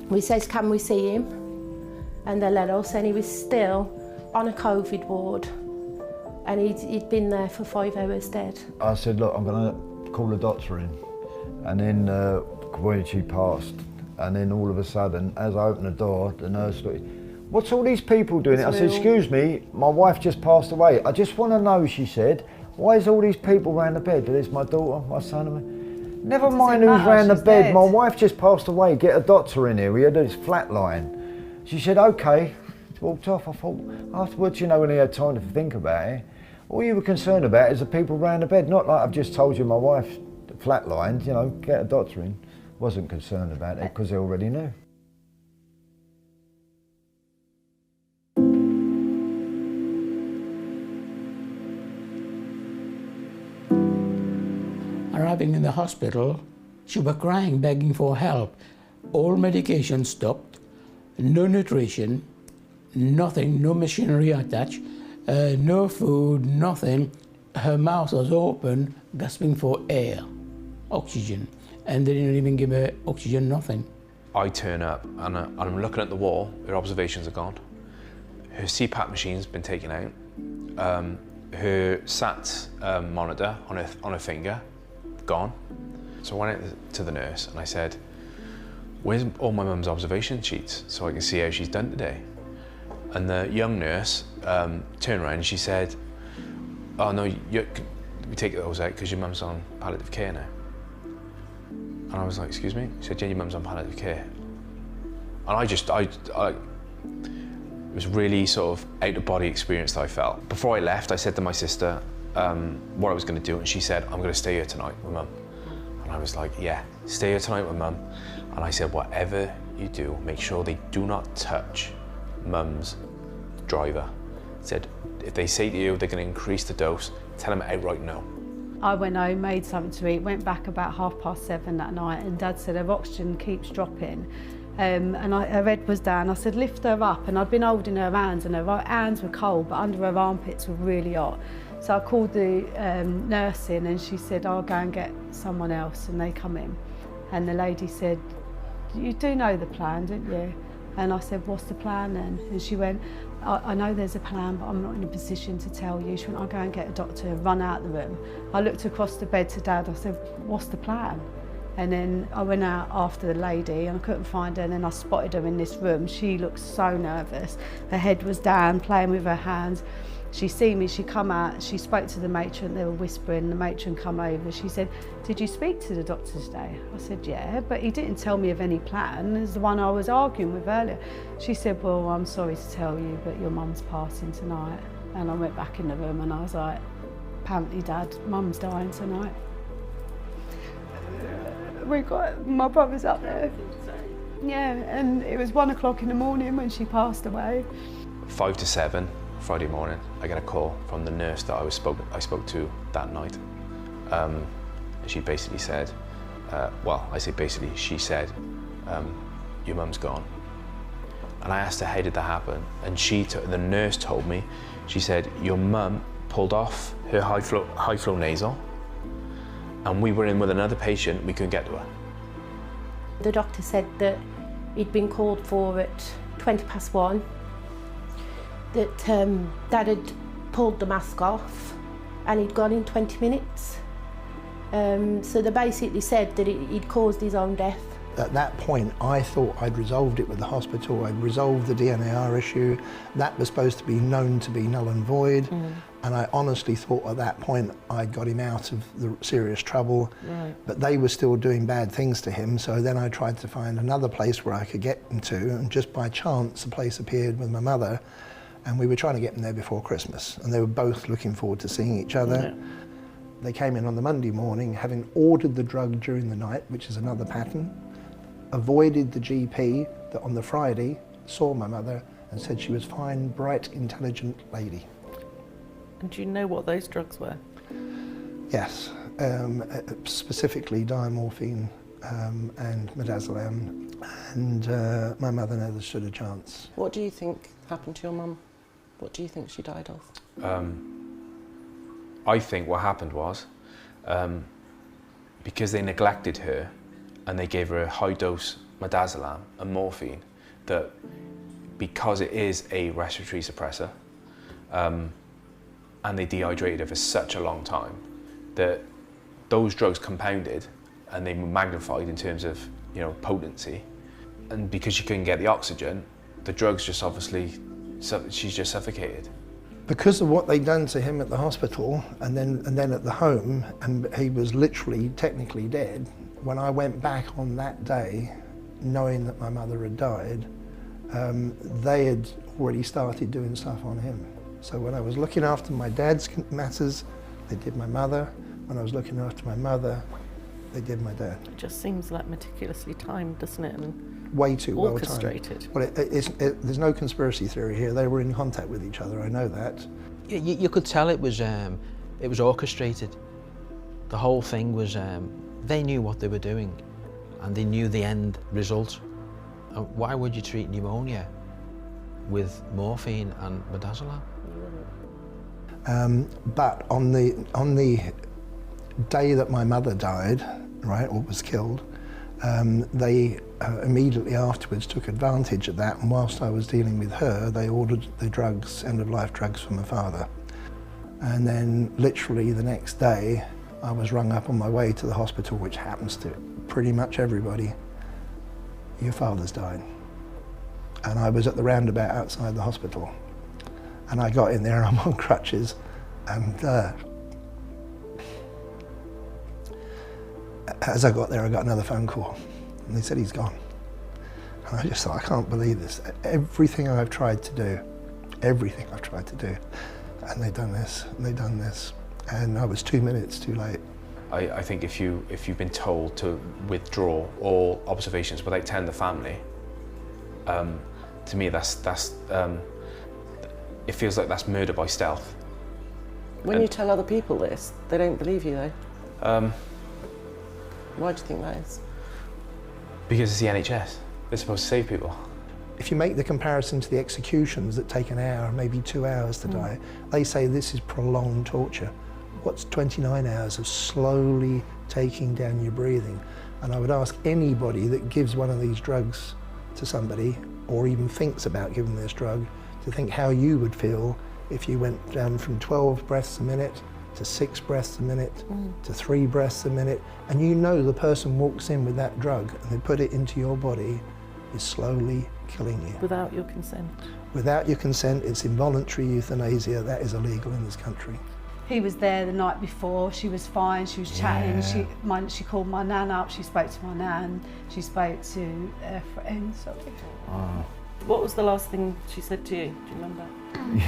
we said, can we see him? And they let us, and he was still on a COVID ward. And he'd been there for 5 hours dead. I said, look, I'm going to call the doctor in. And then when she passed, and then all of a sudden, as I opened the door, the nurse looked, what's all these people doing? I said, excuse me, my wife just passed away. I just want to know, she said, why is all these people round the bed? There's my daughter, my son, and me. Never mind who's round the bed. Dead. My wife just passed away. Get a doctor in here. He had this flatline. She said, okay. Walked off. I thought, afterwards, when he had time to think about it, all you were concerned about is the people round the bed. Not like I've just told you my wife flatlined, get a doctor in. Wasn't concerned about it because they already knew. Arriving in the hospital, she was crying, begging for help. All medication stopped, no nutrition, nothing, no machinery attached, no food, nothing. Her mouth was open, gasping for air, oxygen, and they didn't even give her oxygen, nothing. I turn up and I'm looking at the wall, her observations are gone. Her CPAP machine's been taken out. Her SAT monitor on her finger, gone. So I went to the nurse and I said, where's all my mum's observation sheets so I can see how she's done today? And the young nurse turned around and she said, oh no, we take those out because your mum's on palliative care now. And I was like, excuse me? He said, yeah, your mum's on palliative care. And it was really sort of out-of-body experience that I felt. Before I left, I said to my sister what I was going to do, and she said, I'm going to stay here tonight with Mum. And I was like, yeah, stay here tonight with Mum. And I said, whatever you do, make sure they do not touch Mum's driver. I said, if they say to you they're going to increase the dose, tell them outright no. I went home, made something to eat, went back about 7:30 that night, and Dad said her oxygen keeps dropping. And her head was down. I said, lift her up, and I'd been holding her hands, and her right hands were cold, but under her armpits were really hot. So I called the nurse in, and she said, I'll go and get someone else, and they come in. And the lady said, you do know the plan, don't you? And I said, what's the plan then? And she went, I know there's a plan, but I'm not in a position to tell you. She went, I'll go and get a doctor and run out the room. I looked across the bed to Dad, I said, what's the plan? And then I went out after the lady and I couldn't find her, and then I spotted her in this room. She looked so nervous. Her head was down, playing with her hands. She seen me, she come out, she spoke to the matron, they were whispering, the matron come over. She said, did you speak to the doctor today? I said, yeah, but he didn't tell me of any plan. It's the one I was arguing with earlier. She said, well, I'm sorry to tell you, but your mum's passing tonight. And I went back in the room and I was like, apparently Dad, Mum's dying tonight. We got my brother's up there. Yeah, and it was 1 o'clock in the morning when she passed away. 5 to 7 Friday morning, I get a call from the nurse that I spoke to that night. And she basically said, she said, your mum's gone. And I asked her, how did that happen? And the nurse told me, she said, your mum pulled off her high flow nasal, and we were in with another patient, we couldn't get to her. The doctor said that he'd been called for at 1:20, that Dad had pulled the mask off and he'd gone in 20 minutes. So they basically said that he'd caused his own death. At that point, I thought I'd resolved it with the hospital. I'd resolved the DNAR issue. That was supposed to be known to be null and void. And I honestly thought at that point I'd got him out of the serious trouble. Right. But they were still doing bad things to him. So then I tried to find another place where I could get him to. And just by chance, a place appeared with my mother. And we were trying to get them there before Christmas. And they were both looking forward to seeing each other. Yeah. They came in on the Monday morning, having ordered the drug during the night, which is another pattern. Avoided the GP that on the Friday saw my mother and said she was fine, bright, intelligent lady. And do you know what those drugs were? Yes, specifically diamorphine and midazolam, and my mother never stood a chance. What do you think happened to your mum? What do you think she died of? I think what happened was, because they neglected her, and they gave her a high-dose midazolam and morphine, that because it is a respiratory suppressor, and they dehydrated her for such a long time, that those drugs compounded and they were magnified in terms of, potency. And because she couldn't get the oxygen, the drugs just obviously, she's just suffocated. Because of what they'd done to him at the hospital and then at the home, and he was literally technically dead, when I went back on that day, knowing that my mother had died, they had already started doing stuff on him. So when I was looking after my dad's matters, they did my mother. When I was looking after my mother, they did my dad. It just seems like meticulously timed, doesn't it? And way too well timed. Orchestrated. Well, there's no conspiracy theory here. They were in contact with each other, I know that. You could tell it was orchestrated. The whole thing was, they knew what they were doing and they knew the end result. Why would you treat pneumonia with morphine and midazolam? But on the day that my mother died, right, or was killed, they immediately afterwards took advantage of that, and whilst I was dealing with her, they ordered the drugs, end-of-life drugs for my father. And then literally the next day, I was rung up on my way to the hospital, which happens to pretty much everybody. Your father's died. And I was at the roundabout outside the hospital. And I got in there and I'm on crutches. And As I got there, I got another phone call, and they said he's gone. And I just thought, I can't believe this. Everything I've tried to do, and they've done this, and they've done this, and I was 2 minutes too late. I think if you've been told to withdraw all observations without telling the family, to me it feels like that's murder by stealth. When you tell other people this, they don't believe you though. Why do you think that is? Because it's the NHS. They're supposed to save people. If you make the comparison to the executions that take an hour, maybe 2 hours to die, they say this is prolonged torture. What's 29 hours of slowly taking down your breathing? And I would ask anybody that gives one of these drugs to somebody, or even thinks about giving this drug, to think how you would feel if you went down from 12 breaths a minute to 6 breaths a minute to 3 breaths a minute, and you know the person walks in with that drug and they put it into your body, is slowly killing you. Without your consent? Without your consent, it's involuntary euthanasia. That is illegal in this country. He was there the night before, she was fine, she was chatting, she called my nan up, she spoke to my nan, she spoke to her friends. What was the last thing she said to you? Do you remember?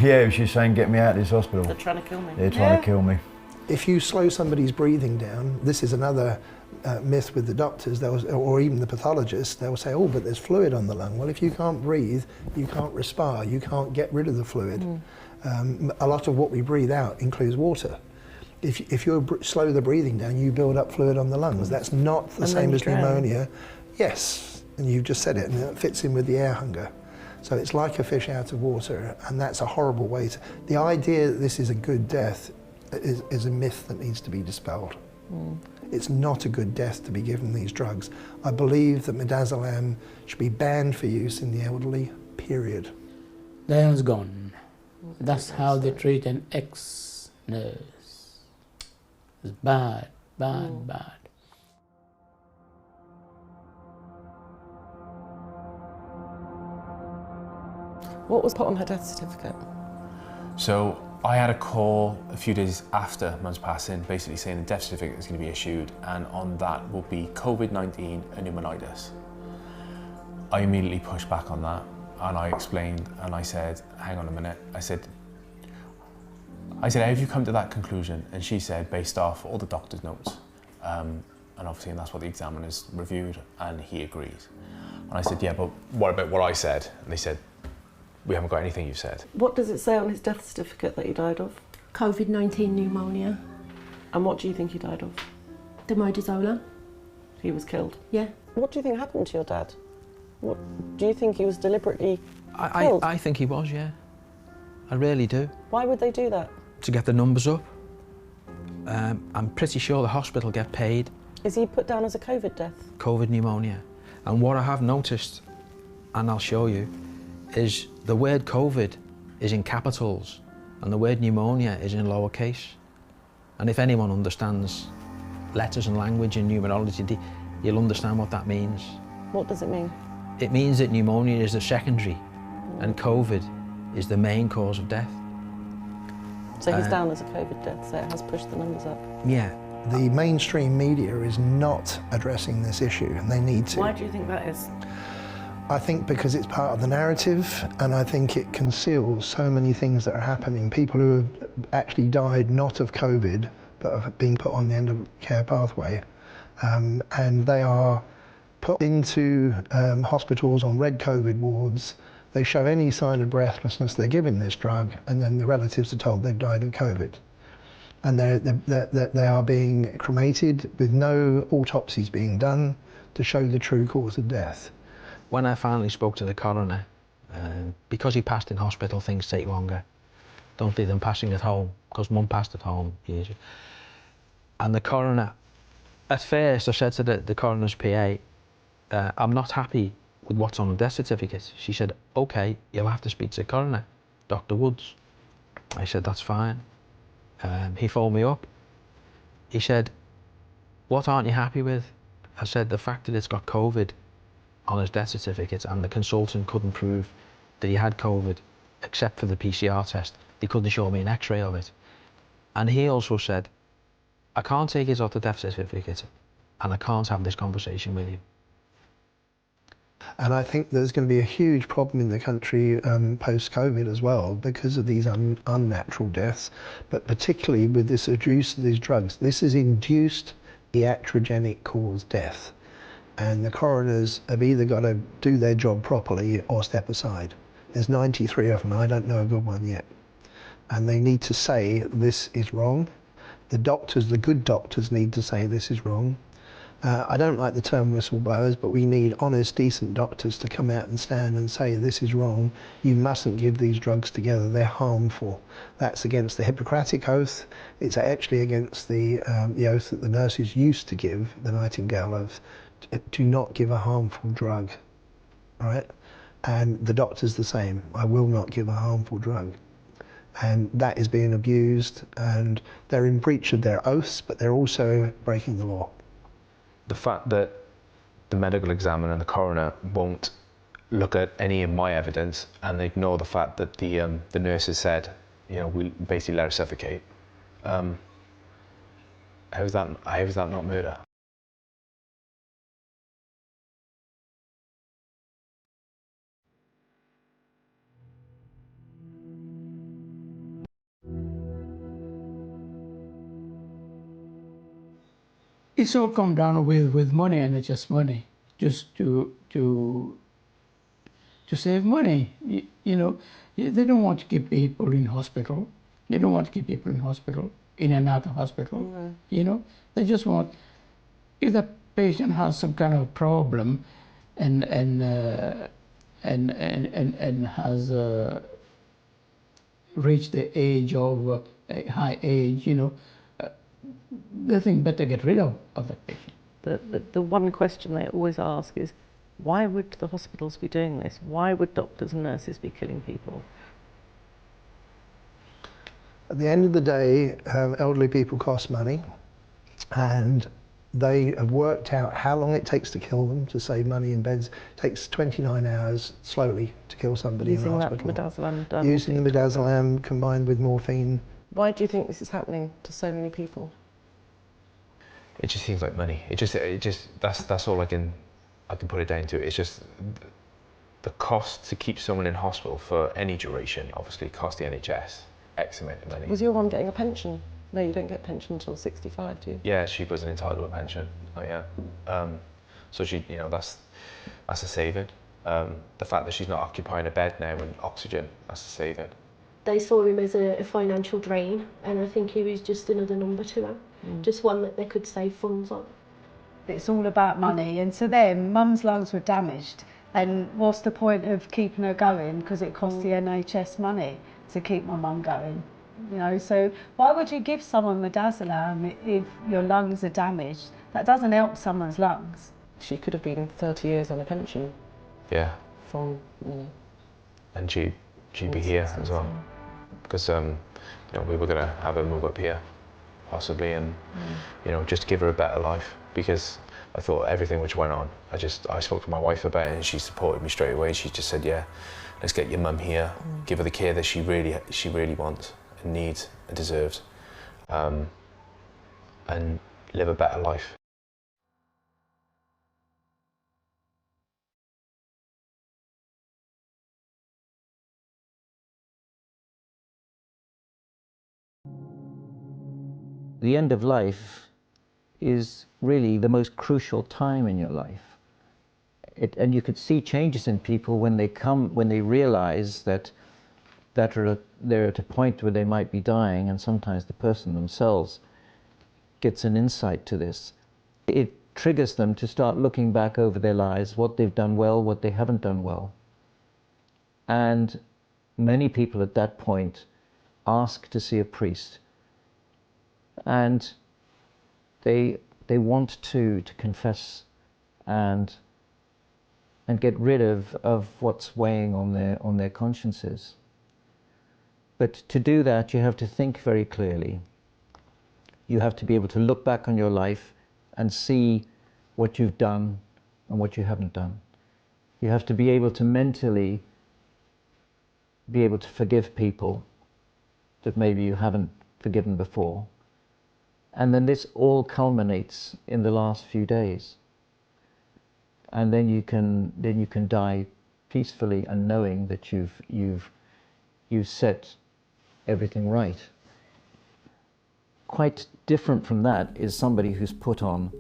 Yeah, she's saying, get me out of this hospital. They're trying to kill me. They're trying to kill me. If you slow somebody's breathing down, this is another myth with the doctors, or even the pathologists, they'll say, oh, but there's fluid on the lung. Well, if you can't breathe, you can't respire, you can't get rid of the fluid. A lot of what we breathe out includes water. If you slow the breathing down, you build up fluid on the lungs. That's not the same as pneumonia. Yes, and you've just said it, and it fits in with the air hunger. So it's like a fish out of water, and that's a horrible way to... The idea that this is a good death is a myth that needs to be dispelled. It's not a good death to be given these drugs. I believe that midazolam should be banned for use in the elderly, period. Diane's gone. That's how they treat an ex-nurse. It's bad, bad, bad. What was put on her death certificate? So I had a call a few days after Mum's passing, basically saying the death certificate is going to be issued, and on that will be COVID-19 and pneumonitis. I immediately pushed back on that, and I explained, and I said, hang on a minute. I said, how have you come to that conclusion? And she said, based off all the doctor's notes, and obviously, and that's what the examiner's reviewed, and he agrees. And I said, yeah, but what about what I said? And they said, we haven't got anything you said. What does it say on his death certificate that he died of? COVID-19 pneumonia. And what do you think he died of? Demodazola. He was killed? Yeah. What do you think happened to your dad? What, do you think he was deliberately killed? I think he was, yeah. I really do. Why would they do that? To get the numbers up. I'm pretty sure the hospital get paid. Is he put down as a COVID death? COVID pneumonia. And what I have noticed, and I'll show you, is the word COVID is in capitals and the word pneumonia is in lowercase. And if anyone understands letters and language in numerology, you'll understand what that means. What does it mean? It means that pneumonia is the secondary and COVID is the main cause of death. So he's down as a COVID death, so it has pushed the numbers up. Yeah. The mainstream media is not addressing this issue, and they need to. Why do you think that is? I think because it's part of the narrative, and I think it conceals so many things that are happening. People who have actually died not of COVID, but of being put on the end of care pathway, and they are put into hospitals on red COVID wards. They show any sign of breathlessness, they're given this drug, and then the relatives are told they've died of COVID. And they are being cremated with no autopsies being done to show the true cause of death. When I finally spoke to the coroner, because he passed in hospital, things take longer. Don't be them passing at home, because Mum passed at home years ago. And the coroner, at first I said to the coroner's PA, I'm not happy with what's on the death certificate. She said, okay, you'll have to speak to the coroner, Dr. Woods. I said, that's fine. He phoned me up. He said, what aren't you happy with? I said, the fact that it's got COVID on his death certificate and the consultant couldn't prove that he had COVID except for the PCR test. They couldn't show me an x-ray of it. And he also said, I can't take it off the death certificate and I can't have this conversation with you. And I think there's going to be a huge problem in the country post-COVID as well because of these unnatural deaths, but particularly with this abuse of these drugs. This is induced iatrogenic cause death, and the coroners have either got to do their job properly or step aside. There's 93 of them, I don't know a good one yet. And they need to say this is wrong. The doctors, the good doctors, need to say this is wrong. I don't like the term whistleblowers, but we need honest, decent doctors to come out and stand and say this is wrong. You mustn't give these drugs together, they're harmful. That's against the Hippocratic Oath. It's actually against the oath that the nurses used to give, the Nightingale Oath. Do not give a harmful drug, right? And the doctor's the same. I will not give a harmful drug. And that is being abused, and they're in breach of their oaths, but they're also breaking the law. The fact that the medical examiner and the coroner won't look at any of my evidence and they ignore the fact that the nurses said, you know, we basically let her suffocate. How is that not murder? It's all come down with money, and it's just money, just to save money. You know, they don't want to keep people in hospital. They don't want to keep people in hospital, in and out of hospital. Mm-hmm. You know, they just want, if the patient has some kind of problem, and has reached the age of a high age, you know, they think better get rid of that patient. The one question they always ask is, why would the hospitals be doing this? Why would doctors and nurses be killing people? At the end of the day, elderly people cost money, and they have worked out how long it takes to kill them to save money in beds. It takes 29 hours slowly to kill somebody in the hospital. Using the midazolam combined with morphine. Why do you think this is happening to so many people? It just seems like money. It just that's all I can put it down to. It's just the cost to keep someone in hospital for any duration obviously costs the NHS X amount of money. Was your mum getting a pension? No, you don't get a pension until 65, do you? Yeah, she wasn't entitled to a pension. Oh yeah. So she, you know, that's a saving. The fact that she's not occupying a bed now and oxygen, that's a saving. They saw him as a financial drain, and I think he was just another number to them, just one that they could save funds on. It's all about money, and to them, mum's lungs were damaged, and what's the point of keeping her going, because it costs the NHS money to keep my mum going, you know, so why would you give someone midazolam if your lungs are damaged? That doesn't help someone's lungs. She could have been 30 years on a pension. Yeah. From, you know. And she'd be here as well. Because you know, we were going to have her move up here, possibly, and you know, just give her a better life. Because I thought everything which went on, I spoke to my wife about it, and she supported me straight away. She just said, "Yeah, let's get your mum here, give her the care that she really wants and needs and deserves, and live a better life." The end of life is really the most crucial time in your life. And you could see changes in people when they realize that they're at a point where they might be dying, and sometimes the person themselves gets an insight to this. It triggers them to start looking back over their lives, what they've done well, what they haven't done well. And many people at that point ask to see a priest. And they want to confess and get rid of what's weighing on their consciences. But to do that, you have to think very clearly. You have to be able to look back on your life and see what you've done and what you haven't done. You have to be able to mentally be able to forgive people that maybe you haven't forgiven before. And then this all culminates in the last few days. And then you can die peacefully and knowing that you've set everything right. Quite different from that is somebody who's put on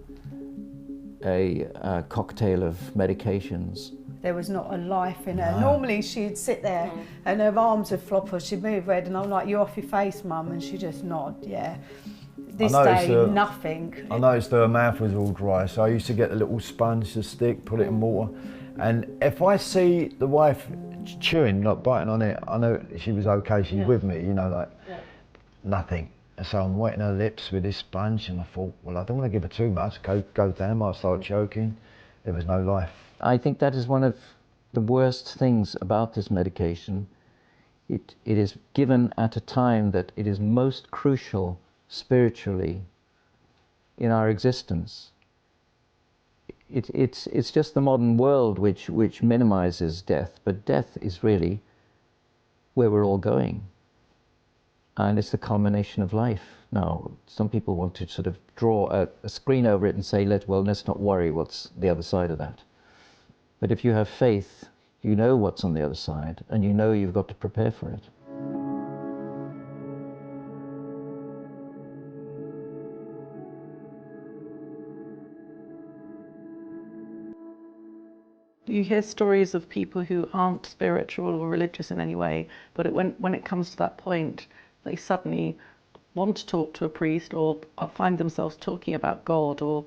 a cocktail of medications. There was not a life in her. No. Normally she'd sit there and her arms would flop or she'd move red and I'm like, "You're off your face, Mum," and she'd just nod, yeah. This day, nothing. I noticed her mouth was all dry, so I used to get a little sponge, a stick, put it in water. And if I see the wife chewing, like biting on it, I know she was okay, she's with me, you know, like nothing. And so I'm wetting her lips with this sponge and I thought, well, I don't want to give her too much, go down, I start choking. There was no life. I think that is one of the worst things about this medication. It is given at a time that it is most crucial spiritually in our existence. It's just the modern world which minimizes death, but death is really where we're all going. And it's the culmination of life. Now, some people want to sort of draw a screen over it and say, let's not worry what's the other side of that. But if you have faith, you know what's on the other side, and you know you've got to prepare for it. You hear stories of people who aren't spiritual or religious in any way, but when it comes to that point, they suddenly want to talk to a priest or find themselves talking about God or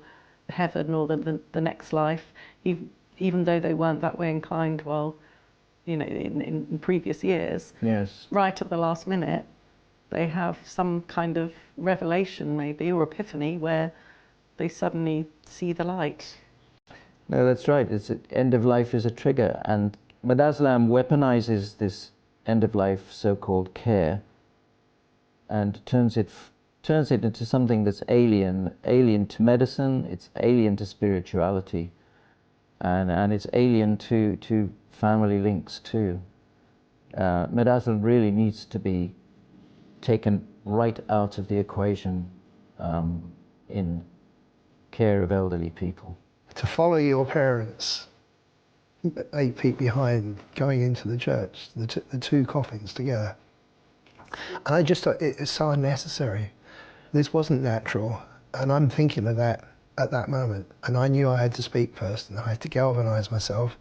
heaven or the next life, even though they weren't that way inclined in previous years. Yes. Right at the last minute, they have some kind of revelation maybe or epiphany where they suddenly see the light. No, that's right. End of life is a trigger, and Midazolam weaponizes this end of life so-called care and turns it into something that's alien to medicine, it's alien to spirituality, and it's alien to family links too. Midazolam really needs to be taken right out of the equation in care of elderly people. To follow your parents 8 feet behind going into the church, the two coffins together. And I just thought it's so unnecessary. This wasn't natural. And I'm thinking of that at that moment. And I knew I had to speak first and I had to galvanize myself.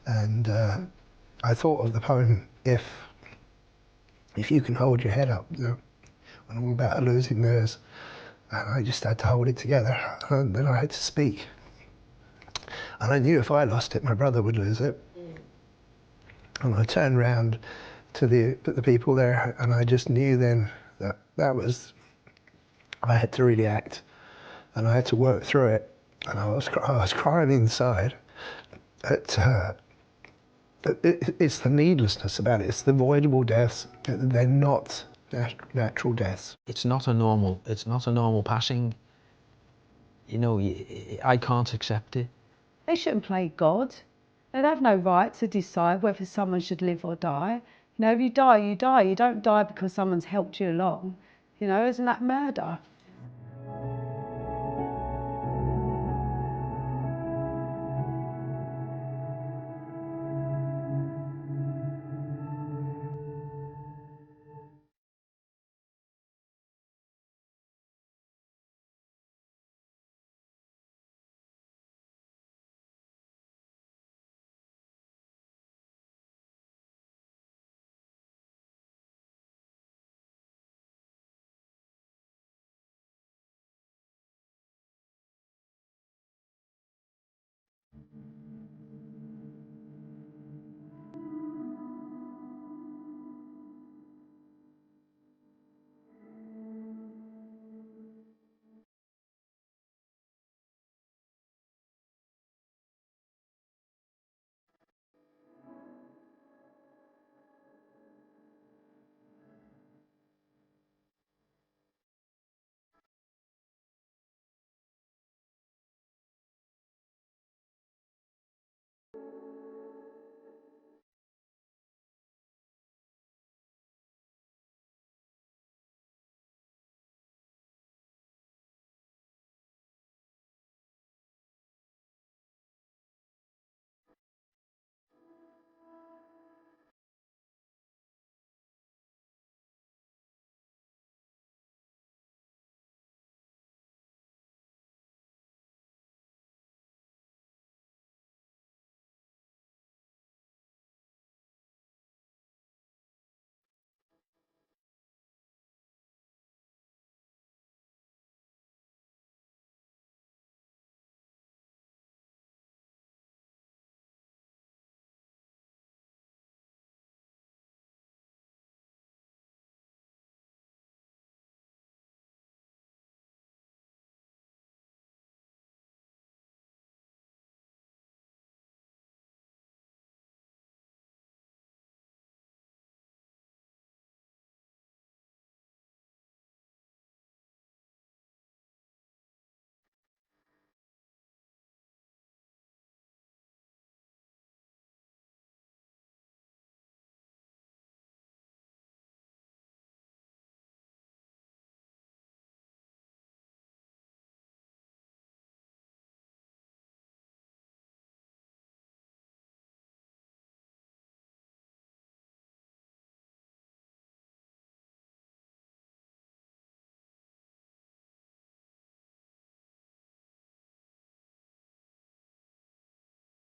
And I thought of the poem, if you can hold your head up, when all about losing theirs. And I just had to hold it together. And then I had to speak. And I knew if I lost it, my brother would lose it. And I turned round to the people there, and I just knew then that was, I had to really act, and I had to work through it. And I was crying inside. It's the needlessness about it. It's the avoidable deaths. They're not natural deaths. It's not a normal passing. You know, I can't accept it. They shouldn't play God. They'd have no right to decide whether someone should live or die. You know, if you die, you die. You don't die because someone's helped you along. You know, isn't that murder?